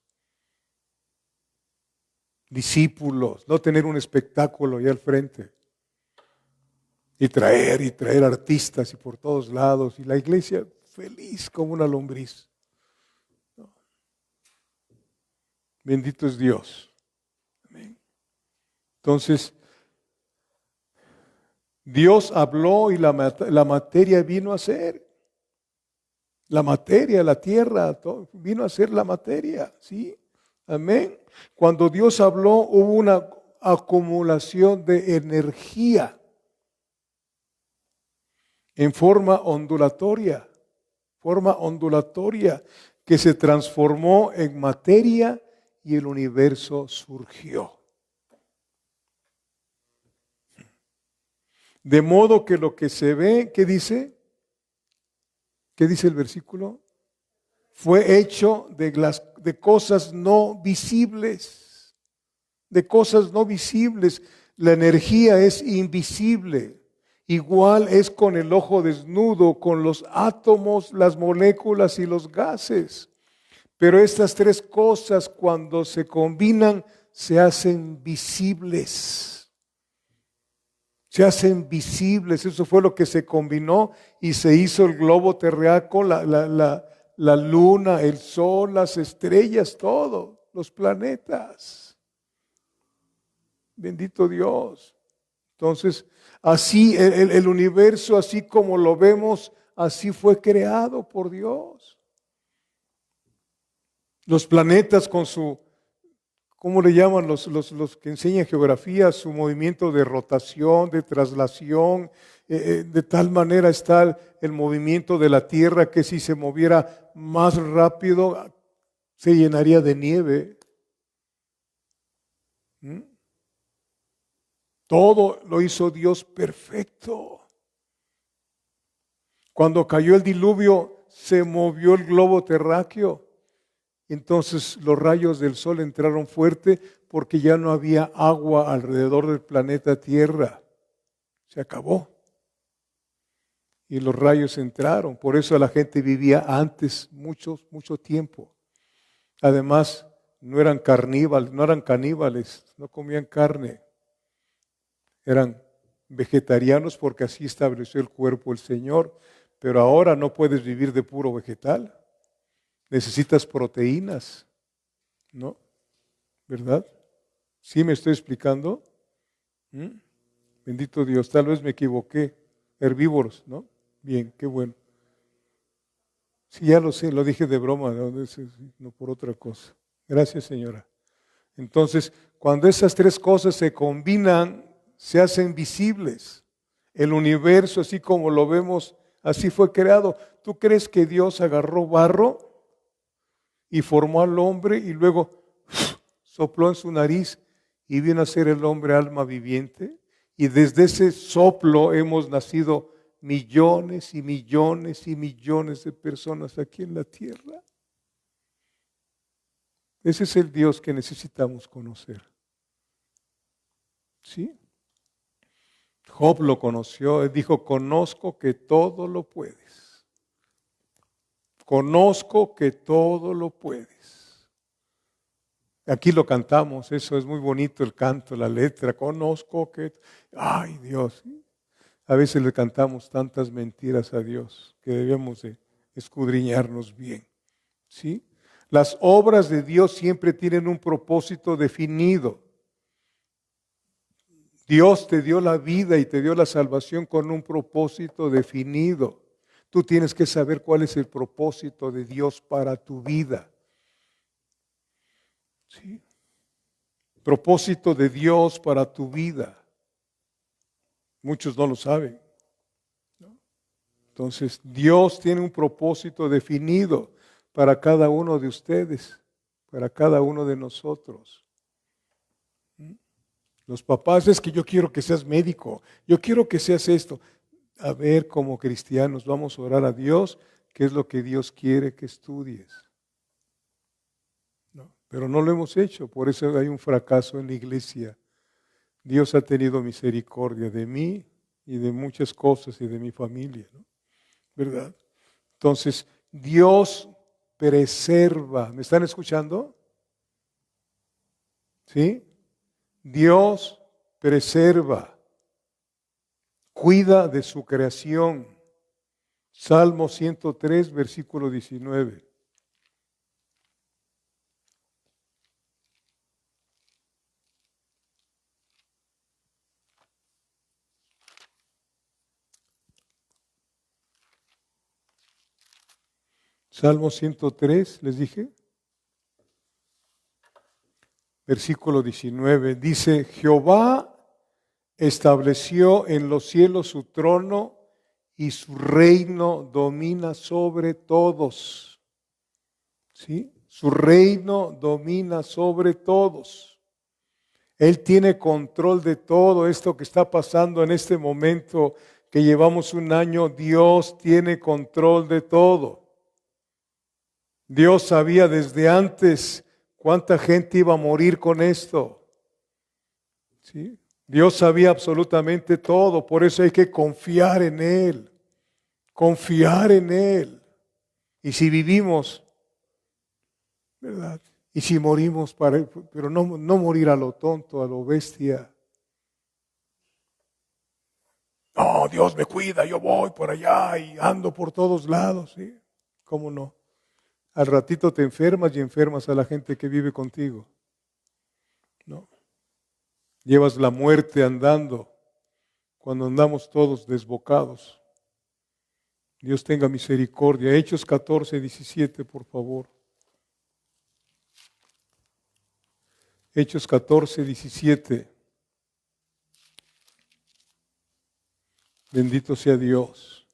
Discípulos, no tener un espectáculo ahí al frente. Y traer artistas y por todos lados. Y la iglesia feliz como una lombriz. No. Bendito es Dios. Amén. Entonces, Dios habló y la materia vino a ser. La materia, la tierra, todo, vino a ser la materia, ¿sí? Amén. Cuando Dios habló hubo una acumulación de energía en forma ondulatoria que se transformó en materia y el universo surgió. De modo que lo que se ve, ¿qué dice? ¿Qué dice el versículo? Fue hecho de cosas no visibles. De cosas no visibles. La energía es invisible. Igual es con el ojo desnudo, con los átomos, las moléculas y los gases. Pero estas 3 cosas cuando se combinan se hacen visibles. se hacen visibles. Eso fue lo que se combinó y se hizo el globo terráqueo, la luna, el sol, las estrellas, todo, los planetas. Bendito Dios. Entonces, así el universo, así como lo vemos, así fue creado por Dios. Los planetas con su, ¿cómo le llaman los que enseñan geografía? Su movimiento de rotación, de traslación. De tal manera está el movimiento de la Tierra que si se moviera más rápido se llenaría de nieve. ¿Mm? Todo lo hizo Dios perfecto. Cuando cayó el diluvio, se movió el globo terráqueo. Entonces los rayos del sol entraron fuerte porque ya no había agua alrededor del planeta Tierra. Se acabó. Y los rayos entraron. Por eso la gente vivía antes mucho tiempo. Además, no eran caníbales, no comían carne. Eran vegetarianos porque así estableció el cuerpo el Señor. Pero ahora no puedes vivir de puro vegetal. Necesitas proteínas, ¿no? ¿Verdad? ¿Sí me estoy explicando? ¿Mm? Bendito Dios, tal vez me equivoqué. Herbívoros, ¿no? Bien, qué bueno. Sí, ya lo sé, lo dije de broma, no por otra cosa. Gracias, señora. Entonces, cuando esas tres cosas se combinan, se hacen visibles. El universo, así como lo vemos, así fue creado. ¿Tú crees que Dios agarró barro y formó al hombre y luego sopló en su nariz y vino a ser el hombre alma viviente? Y desde ese soplo hemos nacido millones y millones y millones de personas aquí en la tierra. Ese es el Dios que necesitamos conocer. ¿Sí? Job lo conoció, él dijo, conozco que todo lo puedes. Conozco que todo lo puedes. Aquí lo cantamos, eso es muy bonito el canto, la letra. Conozco que... Ay, Dios. A veces le cantamos tantas mentiras a Dios que debemos de escudriñarnos bien. ¿Sí? Las obras de Dios siempre tienen un propósito definido. Dios te dio la vida y te dio la salvación con un propósito definido. Tú tienes que saber cuál es el propósito de Dios para tu vida. ¿Sí? Propósito de Dios para tu vida. Muchos no lo saben. Entonces, Dios tiene un propósito definido para cada uno de ustedes, para cada uno de nosotros. Los papás, es que yo quiero que seas médico, yo quiero que seas esto. A ver, como cristianos, vamos a orar a Dios, qué es lo que Dios quiere que estudies. No, pero no lo hemos hecho, por eso hay un fracaso en la iglesia. Dios ha tenido misericordia de mí y de muchas cosas y de mi familia, ¿no? ¿Verdad? Entonces, Dios preserva. ¿Me están escuchando? ¿Sí? Dios preserva, cuida de su creación. Salmo 103, versículo 19. Salmo 103, les dije. Versículo 19, dice, Jehová estableció en los cielos su trono y su reino domina sobre todos. ¿Sí? Su reino domina sobre todos. Él tiene control de todo esto que está pasando en este momento que llevamos un año. Dios tiene control de todo. Dios sabía desde antes cuánta gente iba a morir con esto. ¿Sí? Dios sabía absolutamente todo, por eso hay que confiar en Él. Confiar en Él. Y si vivimos, ¿verdad? Y si morimos, pero no morir a lo tonto, a lo bestia. No, Dios me cuida, yo voy por allá y ando por todos lados, ¿sí? ¿Cómo no? Al ratito te enfermas y enfermas a la gente que vive contigo, ¿no? Llevas la muerte andando cuando andamos todos desbocados. Dios tenga misericordia. Hechos 14:17, por favor. Hechos 14:17. Bendito sea Dios.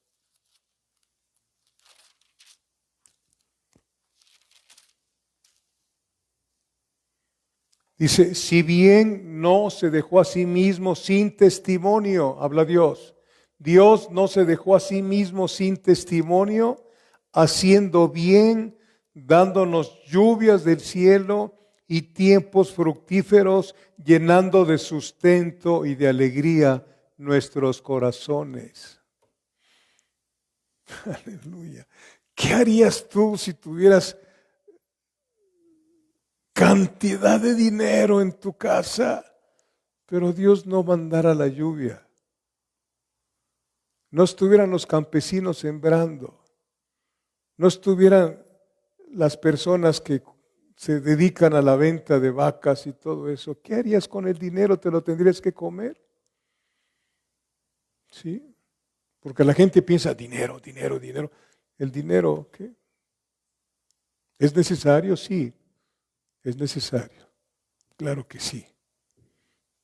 Dice, si bien no se dejó a sí mismo sin testimonio, habla Dios. Dios no se dejó a sí mismo sin testimonio, haciendo bien, dándonos lluvias del cielo y tiempos fructíferos, llenando de sustento y de alegría nuestros corazones. Aleluya. ¿Qué harías tú si tuvieras cantidad de dinero en tu casa, pero Dios no mandara la lluvia? No estuvieran los campesinos sembrando, no estuvieran las personas que se dedican a la venta de vacas y todo eso. ¿Qué harías con el dinero? ¿Te lo tendrías que comer? ¿Sí? Porque la gente piensa, dinero, dinero, dinero. ¿El dinero qué? ¿Es necesario? Sí, es necesario. Claro que sí.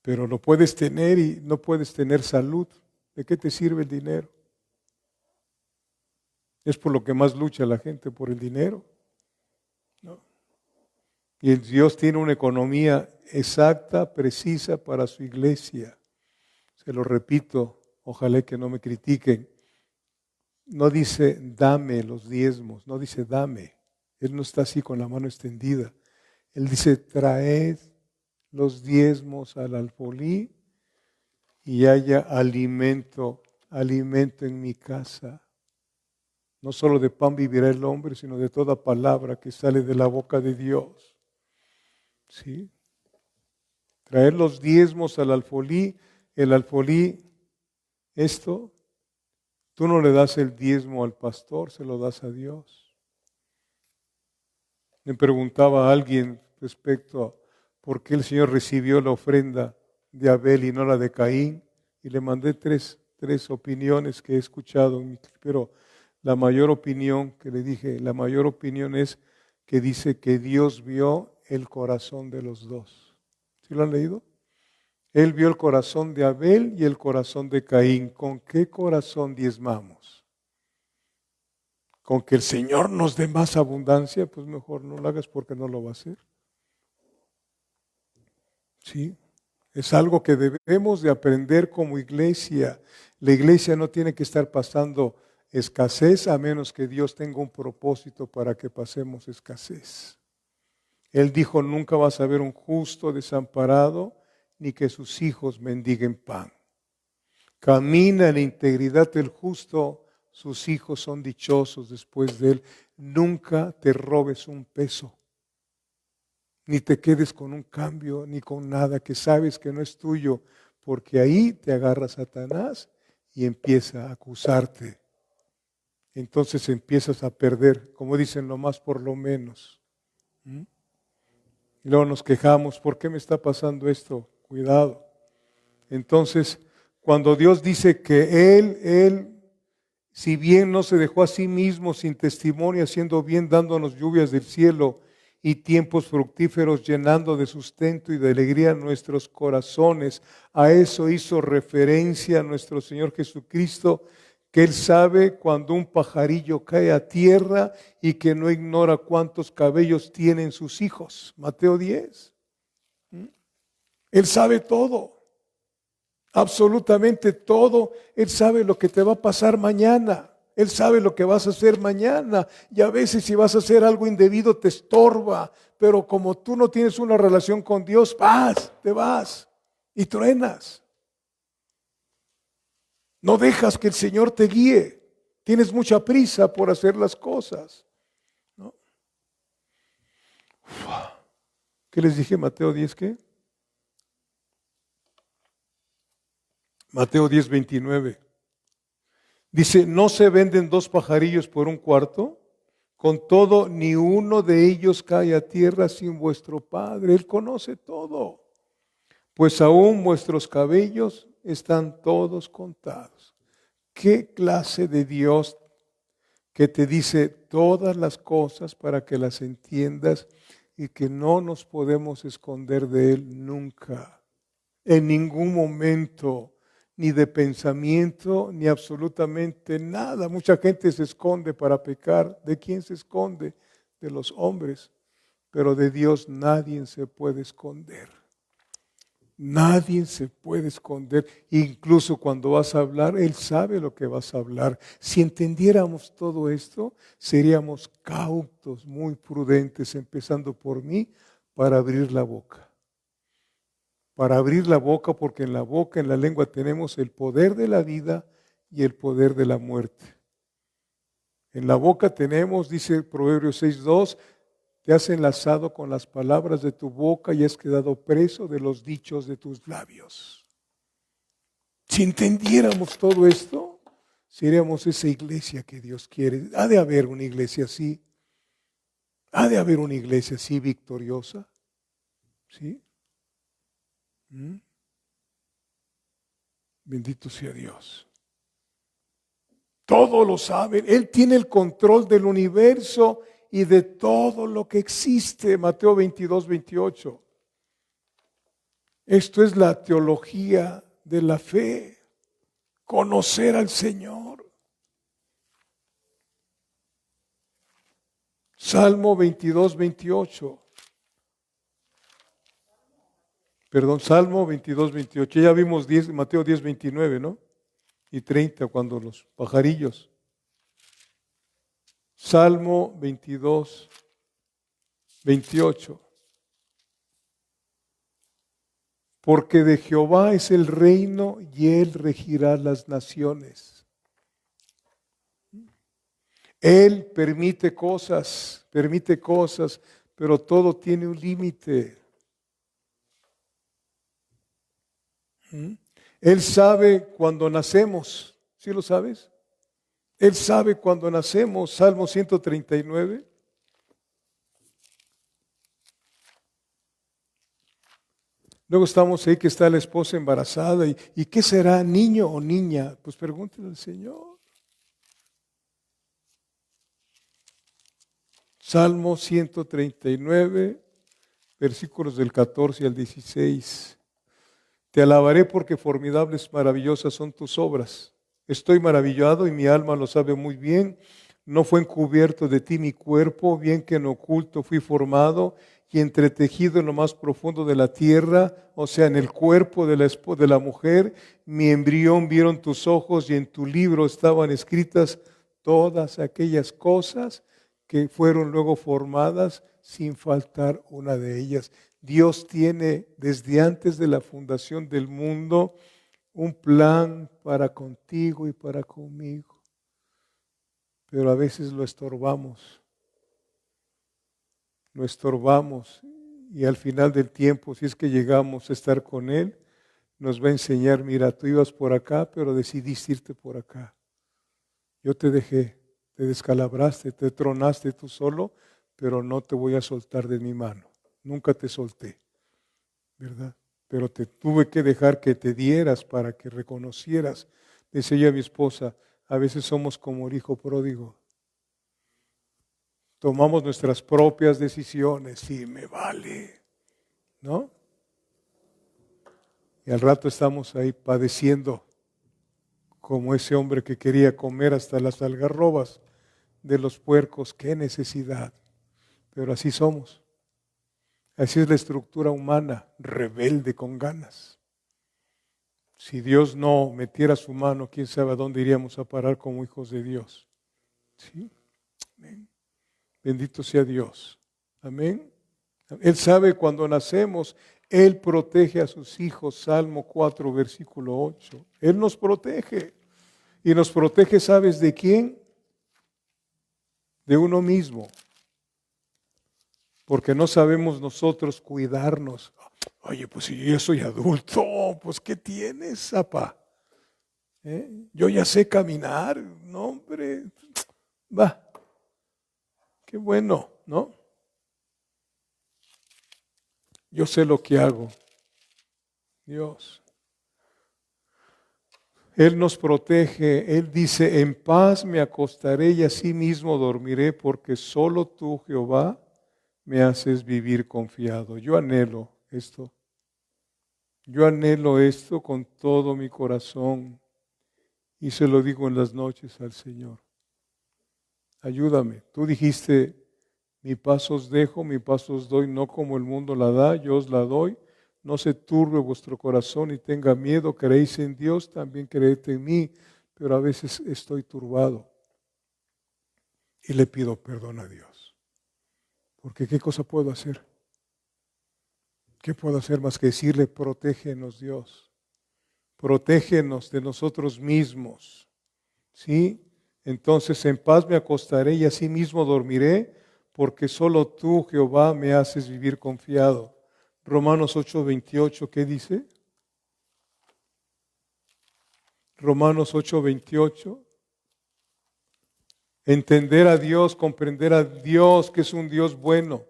Pero lo puedes tener y no puedes tener salud. ¿De qué te sirve el dinero? Es por lo que más lucha la gente, por el dinero, ¿no? Y Dios tiene una economía exacta, precisa para su iglesia. Se lo repito, ojalá que no me critiquen. No dice dame los diezmos, no dice dame. Él no está así con la mano extendida. Él dice traed los diezmos al alfolí y haya alimento en mi casa. No solo de pan vivirá el hombre, sino de toda palabra que sale de la boca de Dios. ¿Sí? Traer los diezmos al alfolí. El alfolí, esto, tú no le das el diezmo al pastor, se lo das a Dios. Me preguntaba a alguien respecto a por qué el Señor recibió la ofrenda de Abel y no la de Caín. Y le mandé tres opiniones que he escuchado, pero la mayor opinión que le dije, la mayor opinión es que dice que Dios vio el corazón de los dos. ¿Sí lo han leído? Él vio el corazón de Abel y el corazón de Caín. ¿Con qué corazón diezmamos? ¿Con que el Señor nos dé más abundancia? Pues mejor no lo hagas porque no lo va a hacer. ¿Sí? Es algo que debemos de aprender como iglesia. La iglesia no tiene que estar pasando escasez a menos que Dios tenga un propósito para que pasemos escasez. Él dijo, nunca vas a ver un justo desamparado ni que sus hijos mendiguen pan. Camina en la integridad del justo, sus hijos son dichosos después de él. Nunca te robes un peso, ni te quedes con un cambio, ni con nada que sabes que no es tuyo, porque ahí te agarra Satanás y empieza a acusarte. Entonces empiezas a perder, como dicen, lo más por lo menos. Y luego nos quejamos, ¿por qué me está pasando esto? Cuidado. Entonces, cuando Dios dice que Él, si bien no se dejó a sí mismo sin testimonio, haciendo bien, dándonos lluvias del cielo y tiempos fructíferos, llenando de sustento y de alegría nuestros corazones, a eso hizo referencia nuestro Señor Jesucristo, que Él sabe cuando un pajarillo cae a tierra y que no ignora cuántos cabellos tienen sus hijos. Mateo 10. Él sabe todo. Absolutamente todo. Él sabe lo que te va a pasar mañana. Él sabe lo que vas a hacer mañana. Y a veces si vas a hacer algo indebido te estorba. Pero como tú no tienes una relación con Dios, te vas y truenas. No dejas que el Señor te guíe. Tienes mucha prisa por hacer las cosas, ¿no? ¿Qué les dije? Mateo 10, ¿qué? Mateo 10:29. Dice, ¿no se venden dos pajarillos por un cuarto? Con todo, ni uno de ellos cae a tierra sin vuestro Padre. Él conoce todo. Pues aún vuestros cabellos están todos contados. ¿Qué clase de Dios que te dice todas las cosas para que las entiendas y que no nos podemos esconder de Él nunca, en ningún momento, ni de pensamiento, ni absolutamente nada? Mucha gente se esconde para pecar. ¿De quién se esconde? De los hombres. Pero de Dios nadie se puede esconder. Nadie se puede esconder. Incluso cuando vas a hablar, Él sabe lo que vas a hablar. Si entendiéramos todo esto, seríamos cautos, muy prudentes, empezando por mí, para abrir la boca. Para abrir la boca, porque en la boca, en la lengua, tenemos el poder de la vida y el poder de la muerte. En la boca tenemos, dice Proverbios 6:2, te has enlazado con las palabras de tu boca y has quedado preso de los dichos de tus labios. Si entendiéramos todo esto, seríamos esa iglesia que Dios quiere. Ha de haber una iglesia así. Ha de haber una iglesia así victoriosa. ¿Sí? Bendito sea Dios. Todo lo sabe. Él tiene el control del universo y de todo lo que existe. Mateo 22:28. Esto es la teología de la fe. Conocer al Señor. Salmo 22:28. Perdón, Salmo 22:28. Ya vimos Mateo 10:29, ¿no? Y 30 cuando los pajarillos. Salmo 22:28. Porque de Jehová es el reino y Él regirá las naciones. Él permite cosas, pero todo tiene un límite. Él sabe cuando nacemos, ¿sí lo sabes? Él sabe cuando nacemos, Salmo 139. Luego estamos ahí que está la esposa embarazada y ¿qué será, niño o niña? Pues pregúntele al Señor. Salmo 139, versículos del 14 al 16. Te alabaré porque formidables, maravillosas son tus obras. Estoy maravillado y mi alma lo sabe muy bien. No fue encubierto de ti mi cuerpo, bien que en oculto fui formado y entretejido en lo más profundo de la tierra, o sea, en el cuerpo de la mujer. Mi embrión vieron tus ojos y en tu libro estaban escritas todas aquellas cosas que fueron luego formadas sin faltar una de ellas. Dios tiene desde antes de la fundación del mundo un plan para contigo y para conmigo. Pero a veces lo estorbamos y al final del tiempo, si es que llegamos a estar con Él, nos va a enseñar, mira, tú ibas por acá, pero decidiste irte por acá. Yo te dejé, te descalabraste, te tronaste tú solo, pero no te voy a soltar de mi mano. Nunca te solté, ¿verdad? Pero te tuve que dejar que te dieras para que reconocieras. Decía mi esposa, a veces somos como el hijo pródigo. Tomamos nuestras propias decisiones, sí, me vale, ¿no? Y al rato estamos ahí padeciendo como ese hombre que quería comer hasta las algarrobas de los puercos. ¡Qué necesidad! Pero así somos. Así es la estructura humana, rebelde con ganas. Si Dios no metiera su mano, quién sabe a dónde iríamos a parar como hijos de Dios. ¿Sí? Amén. Bendito sea Dios. Amén. Él sabe cuando nacemos, Él protege a sus hijos. Salmo 4, versículo 8. Él nos protege. Y nos protege, ¿sabes de quién? De uno mismo. Porque no sabemos nosotros cuidarnos. Oye, pues si yo soy adulto, pues ¿qué tienes, papá? Yo ya sé caminar. No, hombre. Va. Qué bueno, ¿no? Yo sé lo que hago. Dios. Él nos protege. Él dice, en paz me acostaré y así mismo dormiré, porque solo tú, Jehová, me haces vivir confiado. Yo anhelo esto. Yo anhelo esto con todo mi corazón y se lo digo en las noches al Señor. Ayúdame. Tú dijiste, mi paz os dejo, mi paz os doy, no como el mundo la da, yo os la doy. No se turbe vuestro corazón y tenga miedo. Creéis en Dios, también creed en mí, pero a veces estoy turbado y le pido perdón a Dios. Porque ¿qué cosa puedo hacer? ¿Qué puedo hacer más que decirle, protégenos Dios? Protégenos de nosotros mismos. ¿Sí? Entonces en paz me acostaré y así mismo dormiré, porque solo tú, Jehová, me haces vivir confiado. Romanos 8:28, ¿qué dice? Romanos 8:28. Entender a Dios, comprender a Dios, que es un Dios bueno.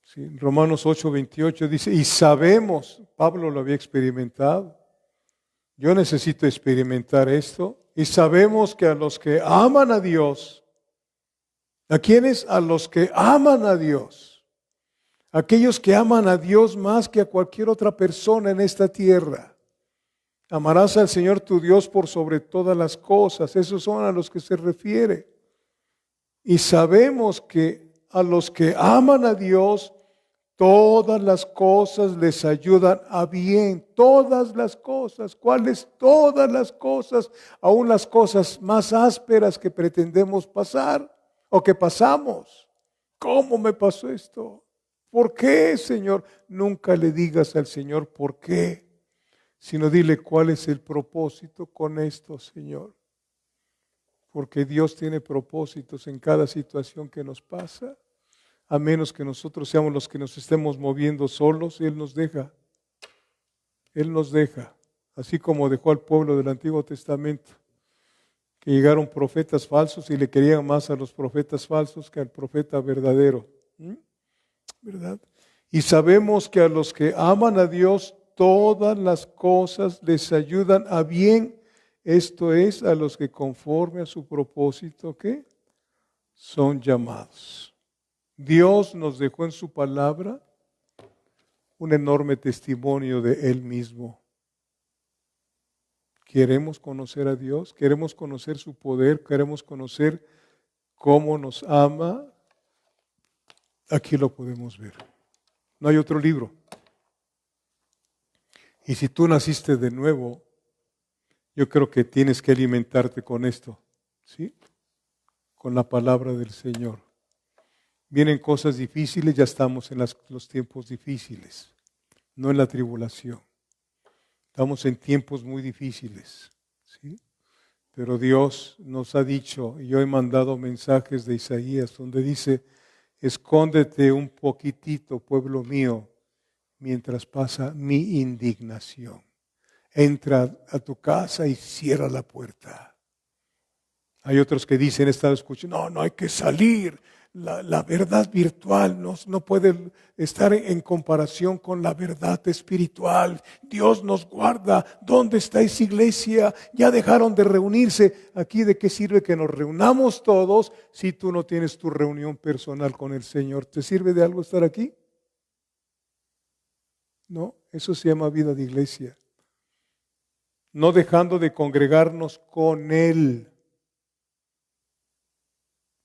Sí, Romanos 8:28 dice, y sabemos, Pablo lo había experimentado, yo necesito experimentar esto, y sabemos que a los que aman a Dios, ¿a quiénes? A los que aman a Dios, aquellos que aman a Dios más que a cualquier otra persona en esta tierra. Amarás al Señor tu Dios por sobre todas las cosas, esos son a los que se refiere. Y sabemos que a los que aman a Dios, todas las cosas les ayudan a bien, todas las cosas. ¿Cuáles? Todas las cosas, aun las cosas más ásperas que pretendemos pasar o que pasamos. ¿Cómo me pasó esto? ¿Por qué, Señor? Nunca le digas al Señor por qué, sino dile cuál es el propósito con esto, Señor. Porque Dios tiene propósitos en cada situación que nos pasa. A menos que nosotros seamos los que nos estemos moviendo solos, Él nos deja. Él nos deja. Así como dejó al pueblo del Antiguo Testamento, que llegaron profetas falsos y le querían más a los profetas falsos que al profeta verdadero. ¿Verdad? Y sabemos que a los que aman a Dios, todas las cosas les ayudan a bien. Esto es, a los que conforme a su propósito, ¿qué? Son llamados. Dios nos dejó en su palabra un enorme testimonio de Él mismo. Queremos conocer a Dios, queremos conocer su poder, queremos conocer cómo nos ama. Aquí lo podemos ver. No hay otro libro. Y si tú naciste de nuevo, yo creo que tienes que alimentarte con esto, ¿sí? Con la palabra del Señor. Vienen cosas difíciles, ya estamos en los tiempos difíciles, no en la tribulación. Estamos en tiempos muy difíciles, ¿sí? Pero Dios nos ha dicho, y yo he mandado mensajes de Isaías donde dice, escóndete un poquitito, pueblo mío, mientras pasa mi indignación. Entra a tu casa y cierra la puerta. Hay otros que dicen, he estado escuchando, no hay que salir. La verdad virtual no puede estar en comparación con la verdad espiritual. Dios nos guarda. ¿Dónde está esa iglesia? Ya dejaron de reunirse. Aquí, ¿de qué sirve que nos reunamos todos si tú no tienes tu reunión personal con el Señor? ¿Te sirve de algo estar aquí? No, eso se llama vida de iglesia. No dejando de congregarnos con Él.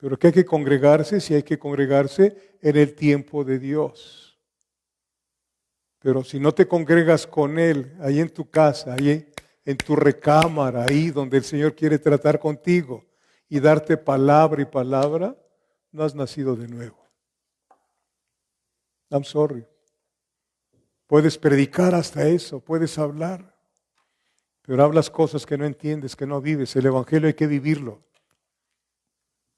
Pero que hay que congregarse, sí hay que congregarse en el tiempo de Dios. Pero si no te congregas con Él, ahí en tu casa, ahí en tu recámara, ahí donde el Señor quiere tratar contigo y darte palabra y palabra, no has nacido de nuevo. I'm sorry. Puedes predicar hasta eso, puedes hablar, pero hablas cosas que no entiendes, que no vives. El Evangelio hay que vivirlo.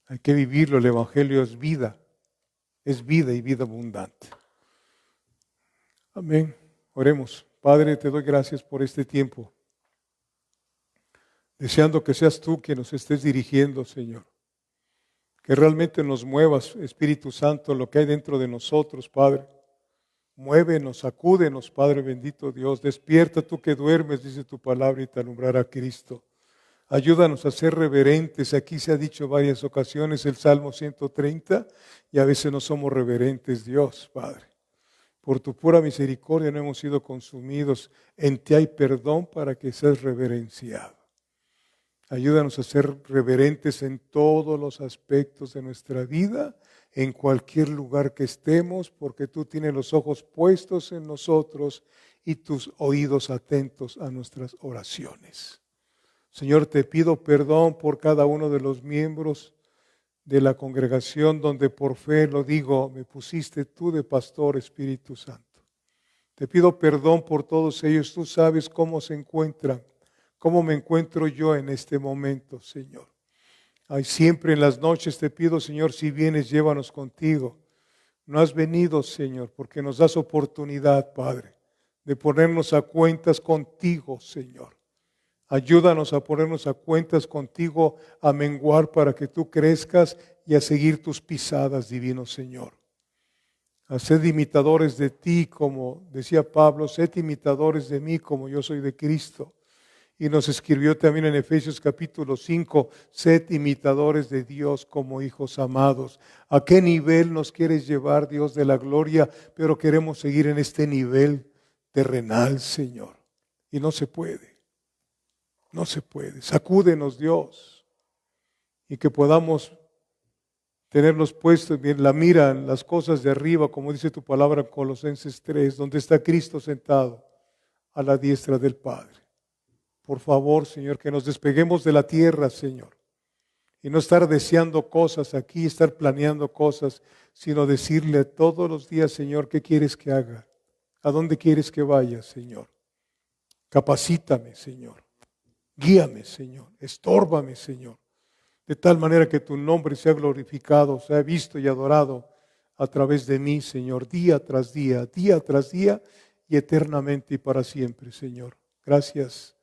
Hay que vivirlo, el Evangelio es vida y vida abundante. Amén. Oremos. Padre, te doy gracias por este tiempo. deseando que seas tú quien nos estés dirigiendo, Señor. Que realmente nos muevas, Espíritu Santo, lo que hay dentro de nosotros, Padre. Muévenos, sacúdenos, Padre bendito Dios. Despierta tú que duermes, dice tu palabra, y te alumbrará Cristo. Ayúdanos a ser reverentes. Aquí se ha dicho varias ocasiones el Salmo 130 y a veces no somos reverentes, Dios, Padre. Por tu pura misericordia no hemos sido consumidos. En ti hay perdón para que seas reverenciado. Ayúdanos a ser reverentes en todos los aspectos de nuestra vida, en cualquier lugar que estemos, porque tú tienes los ojos puestos en nosotros y tus oídos atentos a nuestras oraciones. Señor, te pido perdón por cada uno de los miembros de la congregación donde por fe, lo digo, me pusiste tú de pastor, Espíritu Santo. Te pido perdón por todos ellos. Tú sabes cómo se encuentran, cómo me encuentro yo en este momento, Señor. Ay, siempre en las noches te pido, Señor, si vienes, llévanos contigo. No has venido, Señor, porque nos das oportunidad, Padre, de ponernos a cuentas contigo, Señor. Ayúdanos a ponernos a cuentas contigo, a menguar para que tú crezcas y a seguir tus pisadas, divino Señor. A ser imitadores de ti, como decía Pablo, sed imitadores de mí como yo soy de Cristo. Y nos escribió también en Efesios capítulo 5, sed imitadores de Dios como hijos amados. ¿A qué nivel nos quieres llevar, Dios de la gloria? Pero queremos seguir en este nivel terrenal, Señor. Y no se puede. No se puede. Sacúdenos, Dios, y que podamos tenerlos puestos en la mira en las cosas de arriba, como dice tu palabra en Colosenses 3, donde está Cristo sentado a la diestra del Padre. Por favor, Señor, que nos despeguemos de la tierra, Señor, y no estar deseando cosas aquí, estar planeando cosas, sino decirle todos los días, Señor, ¿qué quieres que haga? ¿A dónde quieres que vaya, Señor? Capacítame, Señor. Guíame, Señor. Estórbame, Señor. De tal manera que tu nombre sea glorificado, sea visto y adorado a través de mí, Señor, día tras día y eternamente y para siempre, Señor. Gracias.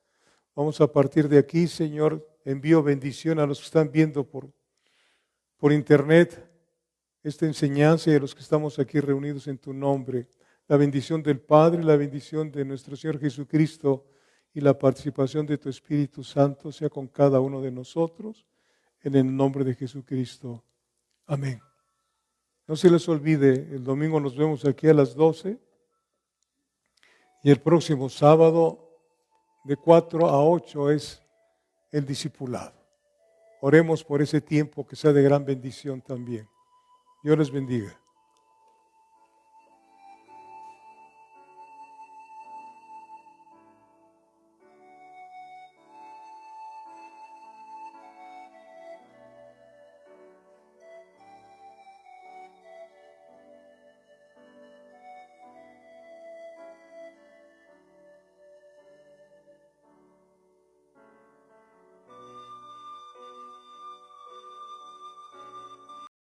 Vamos a partir de aquí, Señor. Envío bendición a los que están viendo por internet esta enseñanza y a los que estamos aquí reunidos en tu nombre. La bendición del Padre, la bendición de nuestro Señor Jesucristo y la participación de tu Espíritu Santo sea con cada uno de nosotros, en el nombre de Jesucristo. Amén. No se les olvide, el domingo nos vemos aquí a las 12 y el próximo sábado de 4 a 8 es el discipulado. Oremos por ese tiempo que sea de gran bendición también. Dios les bendiga.